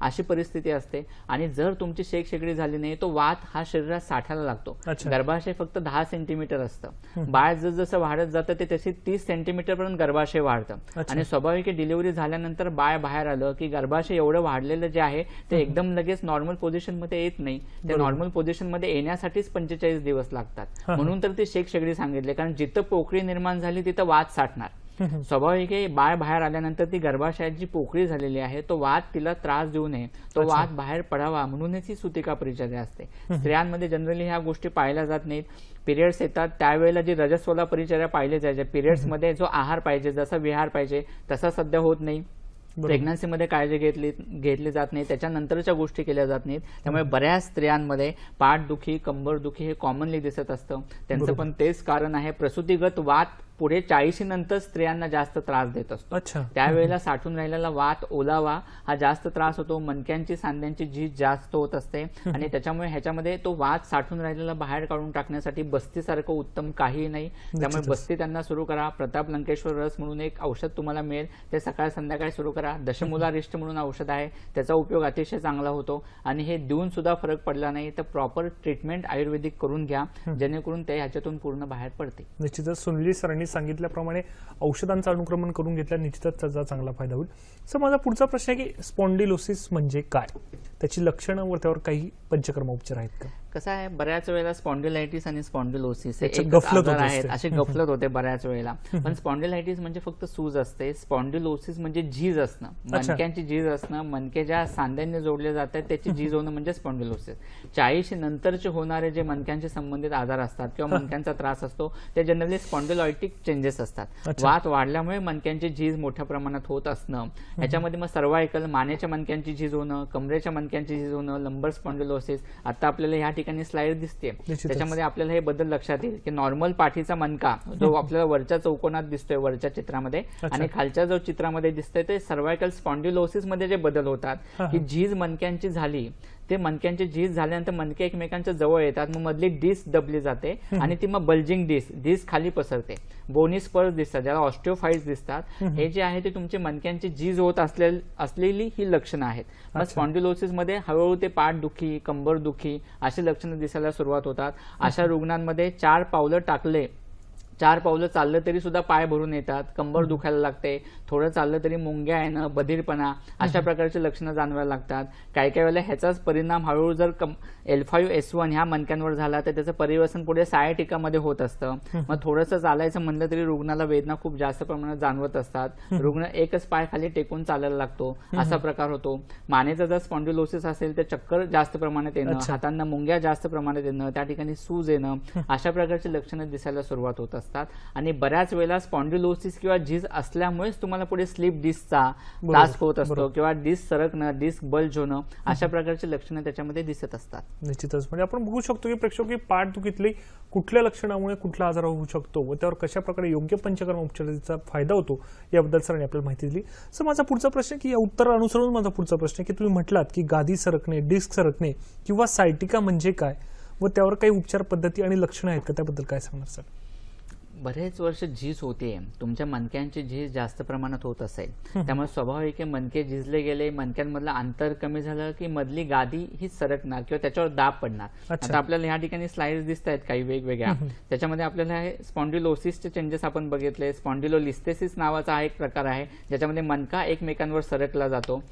अशी परिस्थिती असते. आणि जर तुमची शेगडी झाली नाही तो वात हा शरीरात साठायला लागतो. गर्भाशय फक्त 10 सेंटीमीटर असतं. बाळ जसं वाढत जातं ते तशी 30 सेंटीमीटर पर्यंत गर्भाशय वाढतं आणि स्वाभाविक डिलिव्हरी झाल्यानंतर बाळ बाहेर आलं की गर्भाशय एवढं वाढलेलं जे आहे ते एकदम लगेच नॉर्मल पोझिशन मध्ये येत नाही. ते नॉर्मल पोझिशन मध्ये येण्यासाठीच 45 दिवस लागतात. म्हणून तर ती शेगडी सांगितली, कारण जिथं पोकळी निर्माण झाली तिथं वात साठणार. स्वाभाविक आहे, बाळ बाहेर आल्यानंतर ती गर्भाशयात जी पोकळी झालेली आहे तो वात तिला त्रास देऊ नये, तो वात बाहेर पडावा म्हणूनच ही सुतिका परिचर्या असते. स्त्रियांमध्ये जनरली ह्या गोष्टी पाहिल्या जात नाहीत. पिरियड्स येतात त्यावेळेला जी रजस्वला परिचर्या पाहिली जायच्या, पिरियड्स मध्ये जो आहार पाहिजे, जसा विहार पाहिजे तसा सध्या होत नाही. प्रेग्नन्सीमध्ये काळजी घेतली जात नाही, त्याच्यानंतरच्या गोष्टी केल्या जात नाहीत. त्यामुळे बऱ्याच स्त्रियांमध्ये पाठदुखी, कंबरदुखी हे कॉमनली दिसत असतं. त्यांचं पण तेच कारण आहे, प्रसूतीगत वात पुढे 40 नंतर स्त्रियांना जास्त त्रास देत असतो. त्यावेळेला साठून राहिलेला वात, ओलावा हा जास्त त्रास होतो. मणक्यांची, सांध्यांची झीज जास्त होत असते आणि त्याच्यामुळे ह्याच्यामध्ये तो वात साठून राहिलेला बाहेर काढून टाकण्यासाठी बस्तीसारखं उत्तम काही नाही. त्यामुळे बस्ती त्यांना सुरू करा. प्रताप लंकेश्वर रस म्हणून एक औषध तुम्हाला मिळेल, ते सकाळ संध्याकाळी सुरू करा. दशमूलारिष्ट म्हणून औषध आहे, त्याचा उपयोग अतिशय चांगला होतो आणि हे देऊन सुद्धा फरक पडला नाही तर प्रॉपर ट्रीटमेंट आयुर्वेदिक करून घ्या, जेणेकरून ते ह्याच्यातून पूर्ण बाहेर पडते. निश्चितच सुनील सरांनी सांगितल्याप्रमाणे औषधांचं अनुक्रमण करून घेतल्या निश्चितच त्याचा चांगला फायदा होईल. सर, माझा पुढचा प्रश्न आहे की स्पॉन्डिलोसिस म्हणजे काय, त्याची लक्षणं व त्यावर काही पंचकर्म उपचार आहेत का? कसं आहे, बऱ्याच वेळेला स्पॉन्डिलायटिस आणि स्पॉन्डिलोसिस हे याच्यात एकच गफलत आजार होत आहेत, असते. असे गफलत होते बऱ्याच वेळेला. पण स्पॉन्डिलायटिस म्हणजे फक्त सूज असते. स्पॉन्डिलोसिस म्हणजे झीज असणं, मणक्यांची झीज असणं, मणके ज्या सांध्यांनी जोडले जातात त्याची झीज होणं म्हणजे स्पॉन्डिलोसिस. 40 नंतरचे होणारे जे मणक्यांशी संबंधित आजार असतात किंवा मणक्यांचा त्रास असतो ते जनरली स्पॉन्डिलॉयटिक चेंजेस असतात. वात वाढल्यामुळे मणक्यांची झीज मोठ्या प्रमाणात होत असणं, याच्यामध्ये मग सर्वायकल, मानेच्या मणक्यांची झीज होणं, कमरेच्या मणक्यांची झीज होणं, लंबर स्पॉन्डिलोसिस. आता आपल्याला ह्या ठिकाणी स्लाइड दिसते, त्याच्यामध्ये आपल्याला हे बदल लक्षात येईल की नॉर्मल पाठीचा मणका जो आपल्याला वरच्या चौकोनात दिसतोय वरच्या चित्रामध्ये आणि खालच्या जो चित्रामध्ये दिसतोय ते सर्वायकल स्पॉन्डिलोसिस मध्ये जे बदल होतात की झीज मणक्यांची झाली, ते मणक्यांची झीज झाल्यानंतर मणके एकमेकांच्या जवळ येतात, मग मधली डिस्क दबली जाते आणि ती मग बल्जिंग डिस्क खाली पसरते, बोनी स्पर्स दिसतात ज्याला ऑस्टिओफाइट्स दिसतात. हे जे आहे ते तुमची मणक्यांची झीज होत असलेली ही लक्षणं आहेत. मग स्पॉन्डिलोसिस मध्ये हळूहळू ते पाठदुखी, कंबरदुखी अशी लक्षणं दिसायला सुरुवात होतात. अशा रुग्णांमध्ये 4 पावलं टाकले, 4 पावलं चाललं तरी सुद्धा पाय भरून येतात, कंबर दुखायला लागते, थोडं चाललं तरी मुंग्या येणं, बधीरपणा अशा प्रकारची लक्षणं जाणवायला लागतात. काही काही वेळेला ह्याचाच परिणाम हळूहळू जर L5S1 ह्या मणक्यांवर झाला तर त्याचं परिवर्तन पुढे सायटिकामध्ये होत असतं. मग थोडंसं चालायचं म्हणलं तरी रुग्णाला वेदना खूप जास्त प्रमाणात जाणवत असतात. रुग्ण एकच पाय खाली टेकून चालायला लागतो, असा प्रकार होतो. मानेचा जर स्पॉन्डिलोसिस असेल तर चक्कर जास्त प्रमाणात येणं, हातांना मुंग्या जास्त प्रमाणात येणं, त्या ठिकाणी सूज येणं, अशा प्रकारची लक्षणं दिसायला सुरुवात होत असतात. आणि बऱ्याच वेळेला स्पॉन्डिलोसिस किंवा झीज असल्यामुळेच तुम्हाला पुढे स्लिप डिस्कचा त्रास होत असतो किंवा डिस्क सरकणं, डिस्क बल्ज होणं, अशा प्रकारची लक्षणं त्याच्यामध्ये दिसत असतात. निश्चितच म्हणजे आपण बघू शकतो की प्रेक्षक की पाठदुखीतली कुठल्या लक्षणामुळे कुठला आजार होऊ शकतो व त्यावर कशा प्रकारे योग्य पंचकर्म उपचाराचा फायदा होतो याबद्दल सरांनी आपल्याला माहिती दिली. सर, माझा पुढचा प्रश्न की या उत्तर अनुसरून माझा पुढचा प्रश्न की तुम्ही म्हटलात की गादी सरकणे, डिस्क सरकणे किंवा सायटिका म्हणजे काय व त्यावर काही उपचार पद्धती आणि लक्षणं आहेत का, त्याबद्दल काय सांगणार सर? बरेच वर्ष झीज होते, तुमच्या मणक्यांची झीज जास्त प्रमाणात होत असेल, त्यामुळे स्वाभाविक मणके झिजले गेले, मणक्यांमधलं अंतर कमी झालं की मधली गादी ही सरकणार किंवा त्याच्यावर दाब पडणार. आता आपल्याला ह्या ठिकाणी स्लाइड्स दिसत आहेत काही वेगवेगळ्या, त्याच्यामध्ये आपल्याला स्पॉन्डिलोसिसचे चेंजेस आपण बघितले. स्पॉन्डिलोलिस्थेसिस नावाचा हा एक प्रकार आहे ज्याच्यामध्ये मणका एकमेकांवर सरकला जातो.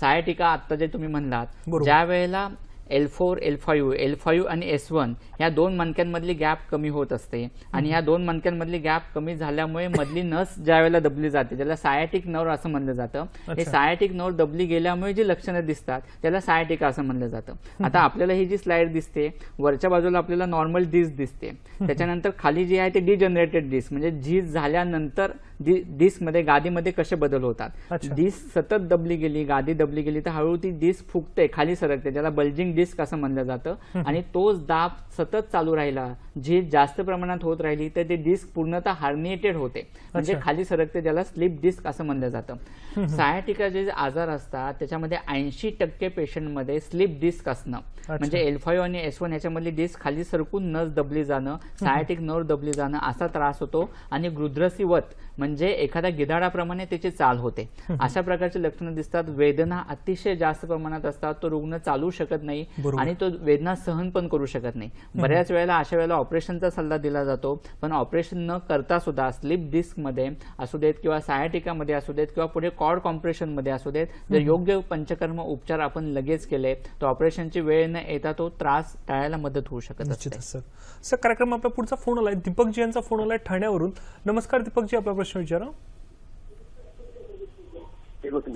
सायटिका आता जे तुम्ही म्हणलात, ज्या वेळेला L4, L5 आणि S1 ह्या 2 मणक्यांमधली गॅप कमी होत असते आणि ह्या 2 मणक्यांमधली गॅप कमी झाल्यामुळे मधली नस ज्या वेळेला दबली जाते ज्याला सायटिक नर्व असं म्हणलं जातं. हे सायटिक नर्व दबली गेल्यामुळे जी लक्षणं दिसतात त्याला सायटिका असं म्हणलं जातं. आता आपल्याला ही जी स्लाइड दिसते, वरच्या बाजूला आपल्याला नॉर्मल डिस्क दिसते, त्याच्यानंतर खाली जी आहे ते डिजनरेटेड डिस्क म्हणजे झीज झाल्यानंतर डिस्क मध्ये, गादीमध्ये कसे बदल होतात. डिस्क सतत दबली गेली, गादी दबली गेली तर हळूहळू ती डिस्क फुगते, खाली सरकते, ज्याला बल्जिंग डिस्क असं म्हणलं जातं. आणि तोच दाब सतत चालू राहिला, झीज जास्त प्रमाणात होत राहिली तर ते डिस्क पूर्णतः हार्निएटेड होते, म्हणजे खाली सरकते, ज्याला स्लिप डिस्क असं म्हणलं जातं. सायटिका जे आजार असतात त्याच्यामध्ये 80% पेशंटमध्ये स्लिप डिस्क असणं म्हणजे L5 आणि S1 याच्यामधली डिस्क खाली सरकून नस दबली जाणं, सायटिक नर्व दबली जाणं असा त्रास होतो आणि गृध्रसीवत म्हणजे एखाद्या गिधाडाप्रमाणे त्याची चाल होते, अशा प्रकारची लक्षणं दिसतात. वेदना अतिशय जास्त प्रमाणात असतात, तो रुग्ण चालू शकत नाही आणि तो वेदना सहन पण करू शकत नाही. बऱ्याच वेळेला अशा वेळेला ऑपरेशनचा सल्ला दिला जातो, पण ऑपरेशन न करता सुद्धा स्लिप डिस्क मध्ये असू देत किंवा सायटिकामध्ये असू देत किंवा पुढे कॉर्ड कॉम्प्रेशन मध्ये असू देत, जर योग्य पंचकर्म उपचार आपण लगेच केले तर ऑपरेशनची वेळ न येता तो त्रास टाळायला मदत होऊ शकत असते. सर, कार्यक्रम आपला पुढचा फोन आलाय, दीपकजी यांचा फोन आलाय ठाण्यावरून. नमस्कार दीपकजी, आपला प्रश्न विचारा.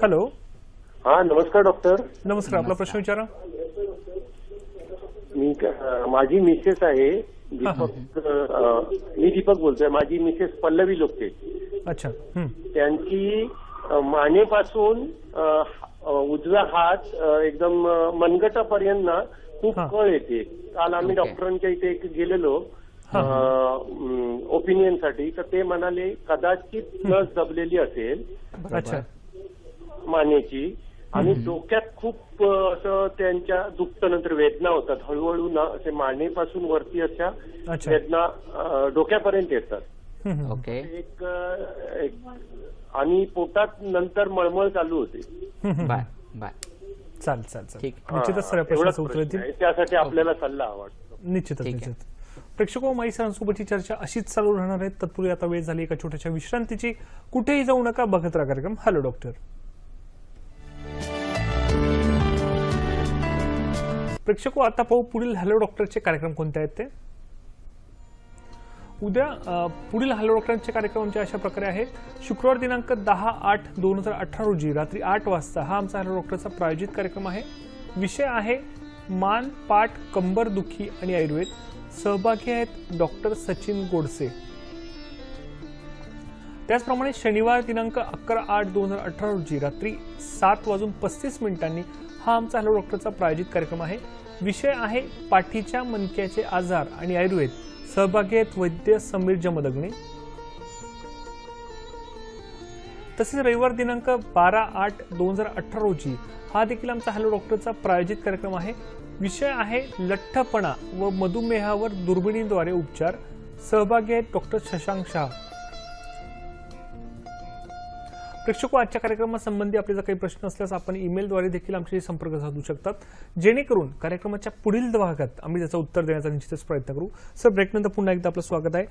हॅलो. हा, नमस्कार डॉक्टर. नमस्कार, आपला प्रश्न विचारा. माझी मिसेस आहे दीपक, मी दीपक बोलतोय. माझी मिसेस पल्लवी लोकते. अच्छा. त्यांची मानेपासून उजवा हात एकदम मनगटापर्यंत ना खूप हा. कळ येते. काल आम्ही ओके. डॉक्टरांच्या इथे गेलेलो ओपिनियन साठी, तर ते म्हणाले कदाचित नस दबलेली असेल अच्छा. मानेची, आणि डोक्यात खूप असं त्यांच्या दुखतं, नंतर वेदना होतात हळूहळू ना, असे मानेपासून वरती अशा अच्छा. वेदना डोक्यापर्यंत येतात. ओके. एक आणि पोटात नंतर मळमळ चालू होते. Bye bye. चालेल चालेल चालेल. ठीक. निश्चितच सगळ्या एवढाच प्रश्नाचं उत्तर प्रश्न येतील. आहे. त्यासाठी आपल्याला सल्ला हवा. निश्चितच ठीक आहे. निश्चित. प्रेक्षको, माई सरांसोबतची चर्चा अशीच चालू राहणार आहे. तत्पूर्वी आता वेळ झाली एका छोट्याशा विश्रांतीची. कुठेही जाऊ नका, बघत राहा कार्यक्रम हॅलो डॉक्टर. प्रेक्षको, आता पाहू पुढील हॅलो डॉक्टरचे कार्यक्रम कोणते आहेत ते. उद्या पुढील हॅलो डॉक्टरांचे कार्यक्रम आमचे अशा प्रकारे आहेत. शुक्रवार दिनांक 10/8/2018 रोजी रात्री 8 वाजता हा आमचा हॅलो डॉक्टरचा प्रायोजित कार्यक्रम आहे. विषय आहे मान, पाठ, कंबर दुखी आणि आयुर्वेद. सहभागी आहेत डॉक्टर सचिन गोडसे. त्याचप्रमाणे शनिवार दिनांक 11/8/2018 रोजी रात्री 7:35 हा आमचा हॅलो डॉक्टरचा प्रायोजित कार्यक्रम आहे. विषय आहे पाठीच्या मणक्याचे आजार आणि आयुर्वेद. सहभागी आहेत वैद्य समीर जमदग्नी. तसेच रविवार दिनांक 12/8/2018 रोजी हा देखील आमचा हॅलो डॉक्टरचा प्रायोजित कार्यक्रम आहे. विषय आहे लठ्ठपणा व मधुमेहावर दुर्बिणीद्वारे उपचार. सहभागी आहेत डॉक्टर शशांक शाह. प्रेक्षको, आजच्या कार्यक्रमासंबंधी आपले जर काही प्रश्न असल्यास आपण ईमेलद्वारे देखील आमच्याशी संपर्क साधू शकतात, जेणेकरून कार्यक्रमाच्या पुढील भागात आम्ही त्याचं उत्तर देण्याचा निश्चितच प्रयत्न करू. सर, ब्रेकनंतर पुन्हा एकदा आपलं स्वागत आहे.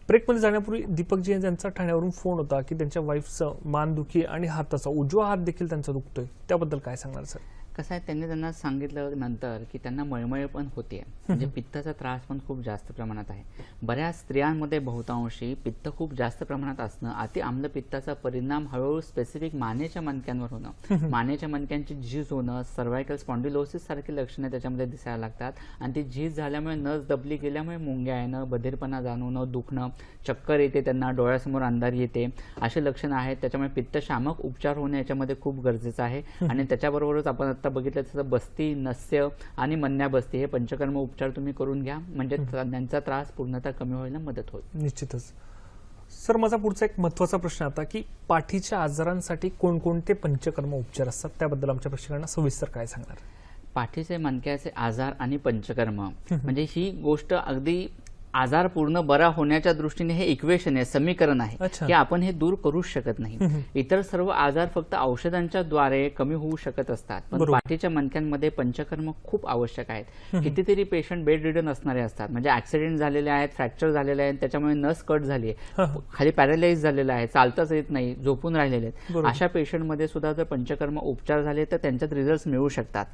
ब्रेकमध्ये जाण्यापूर्वी दीपकजी यांचा ठाण्यावरून फोन होता की त्यांच्या वाईफचं मानदुखी आणि हाताचा उजवा हात देखील त्यांचा दुखतोय. त्याबद्दल काय सांगणार सर? कसं आहे, त्यांनी त्यांना सांगितलं नंतर की त्यांना मळमळ पण होते, म्हणजे पित्ताचा त्रास पण खूप जास्त प्रमाणात आहे. बऱ्याच स्त्रियांमध्ये बहुतांशी पित्त खूप जास्त प्रमाणात असणं, अति आम्ल पित्ताचा परिणाम हळूहळू स्पेसिफिक मानेच्या मणक्यांवर होणं, मानेच्या मणक्यांची झीज होणं, सर्वायकल स्पॉन्डिलोसिस सारखी लक्षणे त्याच्यामध्ये दिसायला लागतात. आणि ती झीज झाल्यामुळे नस दबली गेल्यामुळे मुंग्या येणं, बधीरपणा जाणवणं, दुखणं, चक्कर येते, त्यांना डोळ्यासमोर अंधारी येते, अशी लक्षणं आहेत. त्याच्यामुळे पित्तशामक उपचार होणे याच्यामध्ये खूप गरजेचं आहे. आणि त्याच्याबरोबरच आपण आता बघितलं तसं बस्ती, नस्य आणि मन्या बस्ती हे पंचकर्म उपचार तुम्ही करून घ्या, म्हणजे त्यांचा त्रास पूर्णतः कमी व्हायला मदत होईल. निश्चितच. सर, माझा पुढचा एक महत्त्वाचा प्रश्न आता की पाठीच्या आजारांसाठी कोणकोणते पंचकर्म उपचार असतात, त्याबद्दल आमच्या प्रेक्षकांना सविस्तर काय सांगणार? पाठीचे मणक्याचे आजार आणि पंचकर्म म्हणजे ही गोष्ट अगदी आजार पूर्ण बरा होण्याच्या दृष्टीने हे इक्वेशन आहे, समीकरण आहे अच्छा. की आपण हे दूर करूच शकत नाही. इतर सर्व आजार फक्त औषधांच्या द्वारे कमी होऊ शकत असतात, पण बरोबर. पाठीच्या मणक्यांमध्ये पंचकर्म खूप आवश्यक आहेत. कितीतरी पेशंट बेड रिडन असणारे असतात, म्हणजे ऍक्सिडेंट झालेले आहेत, फ्रॅक्चर झालेले आहेत, त्याच्यामुळे नस कट झाली आहे, खाली पॅरालाइज झालेलं आहे, चालताच येत नाही, झोपून राहिलेले आहेत. बरोबर. अशा पेशंटमध्ये सुद्धा जर पंचकर्म उपचार झाले तर त्यांच्यात रिझल्ट मिळू शकतात.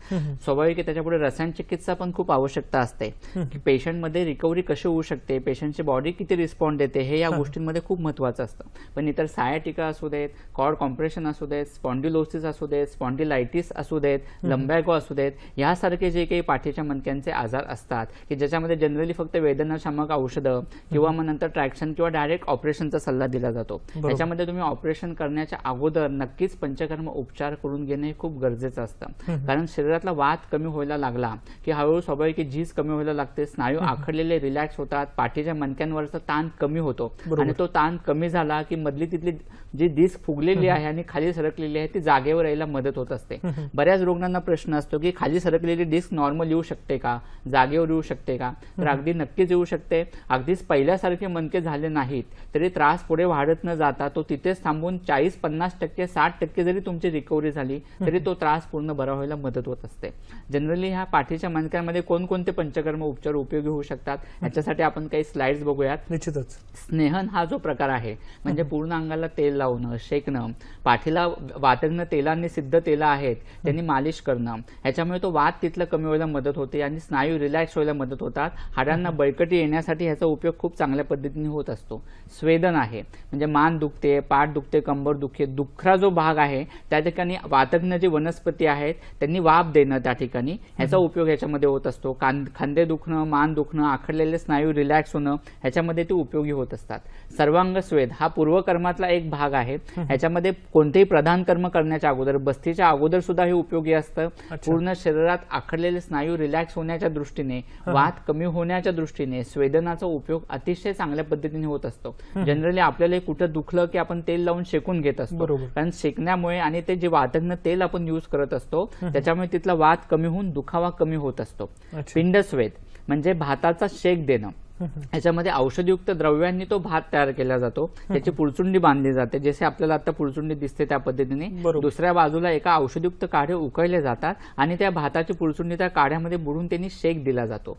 स्वाभाविक आहे, त्याच्यापुढे रसायन चिकित्सा पण खूप आवश्यकता असते की पेशंटमध्ये रिकव्हरी कशी होऊ शकते, पेशंटची बॉडी किती रिस्पॉन्ड देते, हे या गोष्टींमध्ये खूप महत्वाचं असतं. पण इतर सायाटिका असू देत, कॉर्ड कॉम्प्रेशन असू देत, स्पॉन्डिलोसिस असू देत, स्पॉन्डिलायटिस असू देत, लंबॅगो असू देत, यासारखे जे काही पाठीच्या मणक्यांचे आजार असतात की ज्याच्यामध्ये जनरली फक्त वेदनाशामक औषधं किंवा मग नंतर ट्रॅक्शन किंवा डायरेक्ट ऑपरेशनचा सल्ला दिला जातो. त्याच्यामध्ये तुम्ही ऑपरेशन करण्याच्या अगोदर नक्कीच पंचकर्म उपचार करून घेणे हे खूप गरजेचं असतं. कारण शरीरातला वात कमी व्हायला लागला की हळूहळू स्वाभाविक झीज कमी व्हायला लागते, स्नायू आखडलेले रिलॅक्स होतात, पाठीच्या मणक्यांवरचा ताण कमी होतो. आणि तो ताण कमी झाला की मधली तिथली जी डिस्क फुगलेली आहे आणि खाली सरकलेली आहे ती जागेवर यायला मदत होत असते. बऱ्याच रुग्णांना प्रश्न असतो की खाली सरकलेली डिस्क नॉर्मल येऊ शकते का, जागेवर येऊ शकते का? तर अगदी नक्कीच येऊ शकते. अगदीच पहिल्यासारखे मणके झाले नाहीत तरी त्रास पुढे वाढत न जाता तो तिथेच थांबून 40-50%, 60% जरी तुमची रिकव्हरी झाली तरी तो त्रास पूर्ण बरा व्हायला मदत होत असते. जनरली ह्या पाठीच्या मणक्यांमध्ये कोणकोणते पंचकर्म उपचार उपयोगी होऊ शकतात याच्यासाठी आपण काही स्लाइड्स बघूयात. निश्चितच. स्नेहन हा जो प्रकार आहे म्हणजे पूर्ण अंगाला तेल लावणं, शेकणं, पाठीला वातग्न तेलांनी सिद्ध तेलं आहेत त्यांनी मालिश करणं, ह्याच्यामुळे तो वात तिथलं कमी व्हायला मदत होते आणि स्नायू रिलॅक्स व्हायला मदत होतात. हाडांना बळकटी येण्यासाठी ह्याचा उपयोग खूप चांगल्या पद्धतीने होत असतो. स्वेदन आहे म्हणजे मान दुखते, पाठ दुखते, कंबर दुखते, दुखरा जो भाग आहे त्या ठिकाणी वातग्न जी वनस्पती आहेत त्यांनी वाफ देणं त्या ठिकाणी ह्याचा उपयोग ह्याच्यामध्ये होत असतो. खांदे दुखणं, मान दुखणं, आखडलेले स्नायू स्नायू रिलॅक्स होणं ह्याच्यामध्ये ते उपयोगी होत असतात. सर्वांग स्वेद हा पूर्वकर्मातला एक भाग आहे. ह्याच्यामध्ये कोणतेही प्रधान कर्म करण्याच्या अगोदर, बस्तीच्या अगोदर सुद्धा हे उपयोगी असतं. पूर्ण शरीरात आखडलेले स्नायू रिलॅक्स होण्याच्या दृष्टीने, वात कमी होण्याच्या दृष्टीने स्वेदनाचा उपयोग अतिशय चांगल्या पद्धतीने होत असतो. जनरली आपल्याला कुठं दुखलं की आपण तेल लावून शेकून घेत असतो, कारण शेकण्यामुळे आणि ते जे वातज्ञ तेल आपण यूज करत असतो त्याच्यामुळे तिथला वात कमी होऊन दुखावा कमी होत असतो. पिंडस्वेद म्हणजे भाताचा शेक देणं. ह्याच्यामध्ये औषधयुक्त द्रव्यांनी तो भात तयार केला जातो. त्याची पुळचुंडी बांधली जाते, जसे आपल्याला आता पुळचुंडी दिसते त्या पद्धतीने. दुसऱ्या बाजूला एका औषधयुक्त काढे उकळले जातात आणि त्या भाताची पुळचुंडी त्या काढ्यामध्ये बुडून त्यांनी शेक दिला जातो.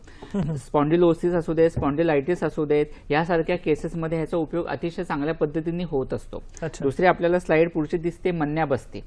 स्पॉन्डिलोसिस असू देत, स्पॉन्डिलायटिस असू देत, यासारख्या केसेसमध्ये ह्याचा उपयोग अतिशय चांगल्या पद्धतीने होत असतो. दुसरी आपल्याला स्लाइड पुढची दिसते मन्याबस्ती.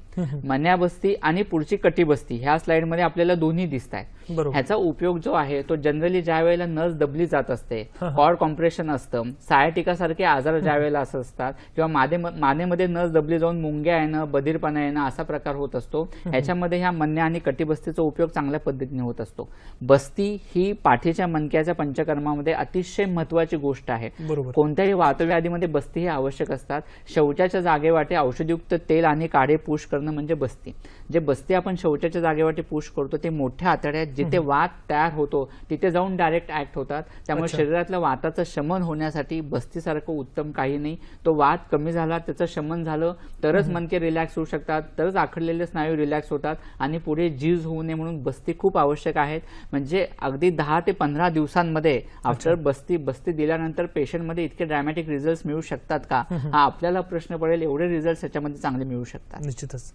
मन्याबस्ती आणि पुढची कटिबस्ती ह्या स्लाइडमध्ये आपल्याला दोन्ही दिसत आहेत. ह्याचा उपयोग जो आहे तो जनरली ज्या वेळेला नस दबली जात असते, कॉर्ड कॉम्प्रेशन असतं, सायाटिका सारखे आजार ज्या वेळेला असं असतात, किंवा मानेमध्ये नस दबली जाऊन मुंग्या येणं, बधीरपणा येणं असा प्रकार होत असतो, ह्याच्यामध्ये ह्या मन्या आणि कटिबस्तीचा उपयोग चांगल्या पद्धतीने होत असतो. बस्ती ही पाठीच्या मणक्याच्या पंचकर्मामध्ये अतिशय महत्वाची गोष्ट आहे. कोणत्याही वातव्याधीमध्ये बस्ती ही आवश्यक असतात. शौचाच्या जागेवाटे औषधयुक्त तेल आणि काढे पुश करणं म्हणजे बस्ती. जे बस्ती आपण शौचाच्या जागेवाटे पुश करतो ते मोठ्या आतड्यात जिथे वात तयार होतो तिथे जाऊन डायरेक्ट ऍक्ट होतात. त्यामुळे शरीरातल्या वाताचं शमन होण्यासाठी बस्तीसारखं उत्तम काही नाही. तो वात कमी झाला, त्याचं शमन झालं तरच मणके रिलॅक्स होऊ शकतात, तरच आखडलेले स्नायू रिलॅक्स होतात आणि पुढे झीज होऊ नये म्हणून बस्ती खूप आवश्यक आहेत. म्हणजे अगदी 10 ते 15 दिवसांमध्ये आफ्टर बस्ती दिल्यानंतर पेशंटमध्ये इतके ड्रॅमॅटिक रिझल्ट मिळू शकतात का, हा आपल्याला प्रश्न पडेल. एवढे रिझल्ट याच्यामध्ये चांगले मिळू शकतात. निश्चितच.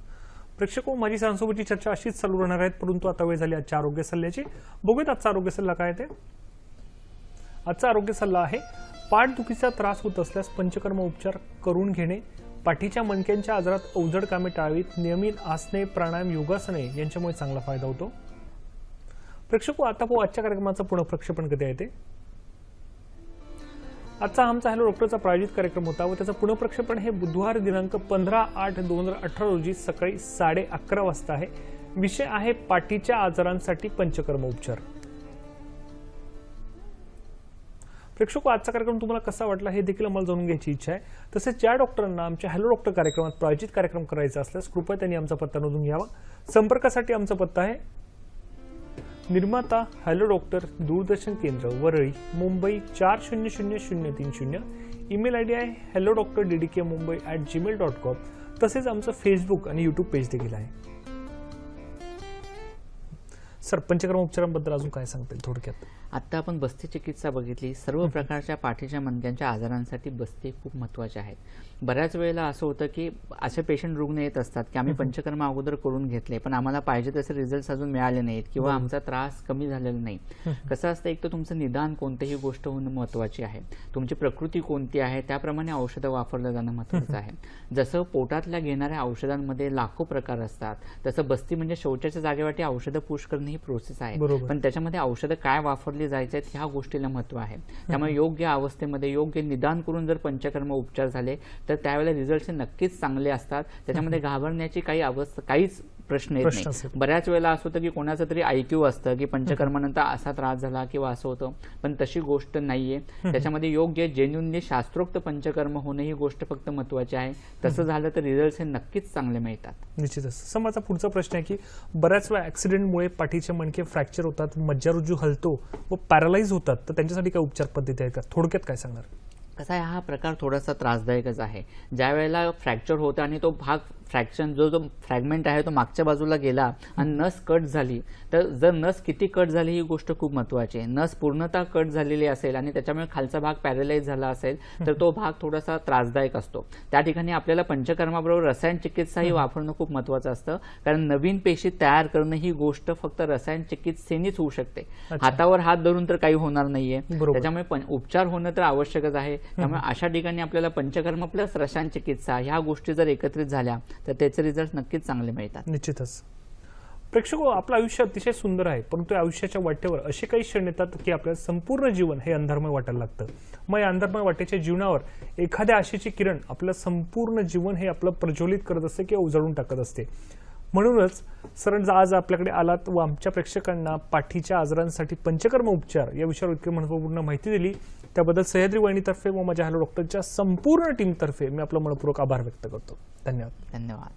प्रेक्षको, माझी सरांसोबतची चर्चा अशीच चालू राहणार आहेत, परंतु आता वेळ झाली आजच्या आरोग्य सल्ल्याची. बघूयात आजचा आरोग्य सल्ला काय ते. आजचा आरोग्य सल्ला आहे, पाठदुखीचा त्रास होत असल्यास पंचकर्म उपचार करून घेणे. पाठीच्या मणक्यांच्या आजारात अवजड कामे टाळावीत. नियमित आसने, प्राणायाम, योगासने यांच्यामुळे चांगला फायदा होतो. प्रेक्षको, आता पाहू आजच्या कार्यक्रमाचं पुनः प्रक्षेपण कधी आहे ते. आजचा आमचा हॅलो डॉक्टरचा प्रायोजित कार्यक्रम होता व त्याचं पुनःप्रक्षेपण हे बुधवार दिनांक 15/8/2018 रोजी सकाळी 11:30 वाजता आहे. विषय आहे पाठीच्या आजारांसाठी पंचकर्म उपचार. प्रेक्षको, आजचा कार्यक्रम तुम्हाला कसा वाटला हे देखील आम्हाला जाणून घ्यायची इच्छा आहे. तसेच ज्या डॉक्टरांना आमच्या हॅलो डॉक्टर कार्यक्रमात प्रायोजित कार्यक्रम करायचा असल्यास कृपया त्यांनी आमचा पत्ता नोंदवून घ्यावा. संपर्कासाठी आमचा पत्ता आहे निर्माता हॅलो डॉक्टर, दूरदर्शन केंद्र, वरळी, मुंबई 400030. ईमेल आयडी आहे hellodoctor@ddkmumbai@gmail.com. तसेच आमचं फेसबुक आणि यूट्यूब पेज देखील आहे. सर, पंचकर्म उपचारांबद्दल अजून काय सांगता येईल थोडक्यात? आता आपण बस्ती चिकित्सा बघितली. सर्व प्रकारच्या पाठीच्या मणक्यांच्या आजारांसाठी बस्ती खूप महत्वाचे आहेत. बऱ्याच वेळेला असं होतं की असे पेशंट रुग्ण येत असतात की आम्ही पंचकर्म अगोदर करून घेतले पण आम्हाला पाहिजे तसे रिझल्ट अजून मिळाले नाहीत किंवा आमचा त्रास कमी झालेला नाही. कसं असतं, एक तर तुमचं निदान कोणतीही गोष्ट होणं महत्वाची आहे, तुमची प्रकृती कोणती आहे त्याप्रमाणे औषधं वापरलं जाणं महत्वाचं आहे. जसं पोटातल्या घेणाऱ्या औषधांमध्ये लाखो प्रकार असतात, तसं बस्ती म्हणजे शौचाच्या जागेवाटी औषधं पुश करणं ही प्रोसेस आहे. पण त्याच्यामध्ये औषधं काय वापरली जायचे ह्या गोष्टीला महत्व आहे. त्यामुळे योग्य अवस्थेमध्ये योग्य निदान करून जर पंचकर्म उपचार झाले तर त्यावेळेला रिझल्ट नक्कीच चांगले असतात. त्याच्यामध्ये घाबरण्याची काहीच प्रश्न येत नाही. बऱ्याच वेळेला असं होतं की कोणाचं तरी IQ असतं की पंचकर्मानंतर असा त्रास झाला किंवा असं होतं, पण तशी गोष्ट नाहीये. त्याच्यामध्ये योग्य जेन्युनली शास्त्रोक्त पंचकर्म होणं ही गोष्ट फक्त महत्वाची आहे. तसं झालं तर रिझल्ट हे नक्कीच चांगले मिळतात. निश्चितच. समाजा पुढचा प्रश्न आहे की बऱ्याच वेळा ऍक्सिडेंटमुळे पाठीचे मणके फ्रॅक्चर होतात, मज्जारुजू हलतो व पॅरालाइज होतात, तर त्यांच्यासाठी काय उपचार पद्धती आहेत का? थोडक्यात काय सांगणार? कसा आहे, हा प्रकार थोडासा त्रासदायकच आहे. ज्या वेळेला फ्रॅक्चर होतं आणि तो भाग फ्रॅक्शन जो फ्रॅगमेंट आहे तो मागच्या बाजूला गेला आणि नस कट झाली, तर जर नस किती कट झाली ही गोष्ट खूप महत्वाची आहे. नस पूर्णतः कट झालेली असेल आणि त्याच्यामुळे खालचा भाग पॅरलाइज झाला असेल तर तो भाग थोडासा त्रासदायक असतो. त्या ठिकाणी आपल्याला पंचकर्माबरोबर रसायन चिकित्साही वापरणं खूप महत्वाचं असतं, कारण नवीन पेशी तयार करणं ही गोष्ट फक्त रसायन चिकित्सेनेच होऊ शकते. हातावर हात धरून तर काही होणार नाहीये. त्याच्यामुळे उपचार होणं तर आवश्यकच आहे. त्यामुळे अशा ठिकाणी आपल्याला पंचकर्म प्लस रसायन चिकित्सा ह्या गोष्टी जर एकत्रित झाल्या तर त्याचे रिझल्ट नक्कीच चांगले मिळतात. निश्चितच. प्रेक्षको, आपलं आयुष्य अतिशय सुंदर आहे, परंतु आयुष्याच्या वाटेवर असे काही क्षण येतात की आपल्याला संपूर्ण जीवन हे अंधारमय वाटायला लागतं. मग या अंधारमय वाटेच्या जीवनावर एखाद्या आशेची किरण आपलं संपूर्ण जीवन हे आपलं प्रज्वलित करत असते किंवा उजळून टाकत असते. म्हणूनच सर आज आपल्याकडे आलात व आमच्या प्रेक्षकांना पाठीच्या आजारांसाठी पंचकर्म उपचार या विषयावर इतकी महत्त्वपूर्ण माहिती दिली त्याबद्दल सह्याद्री वाहिनीतर्फे व माझ्या हॅलो डॉक्टरच्या संपूर्ण टीमतर्फे मी आपला मनपूर्वक आभार व्यक्त करतो. धन्यवाद. धन्यवाद.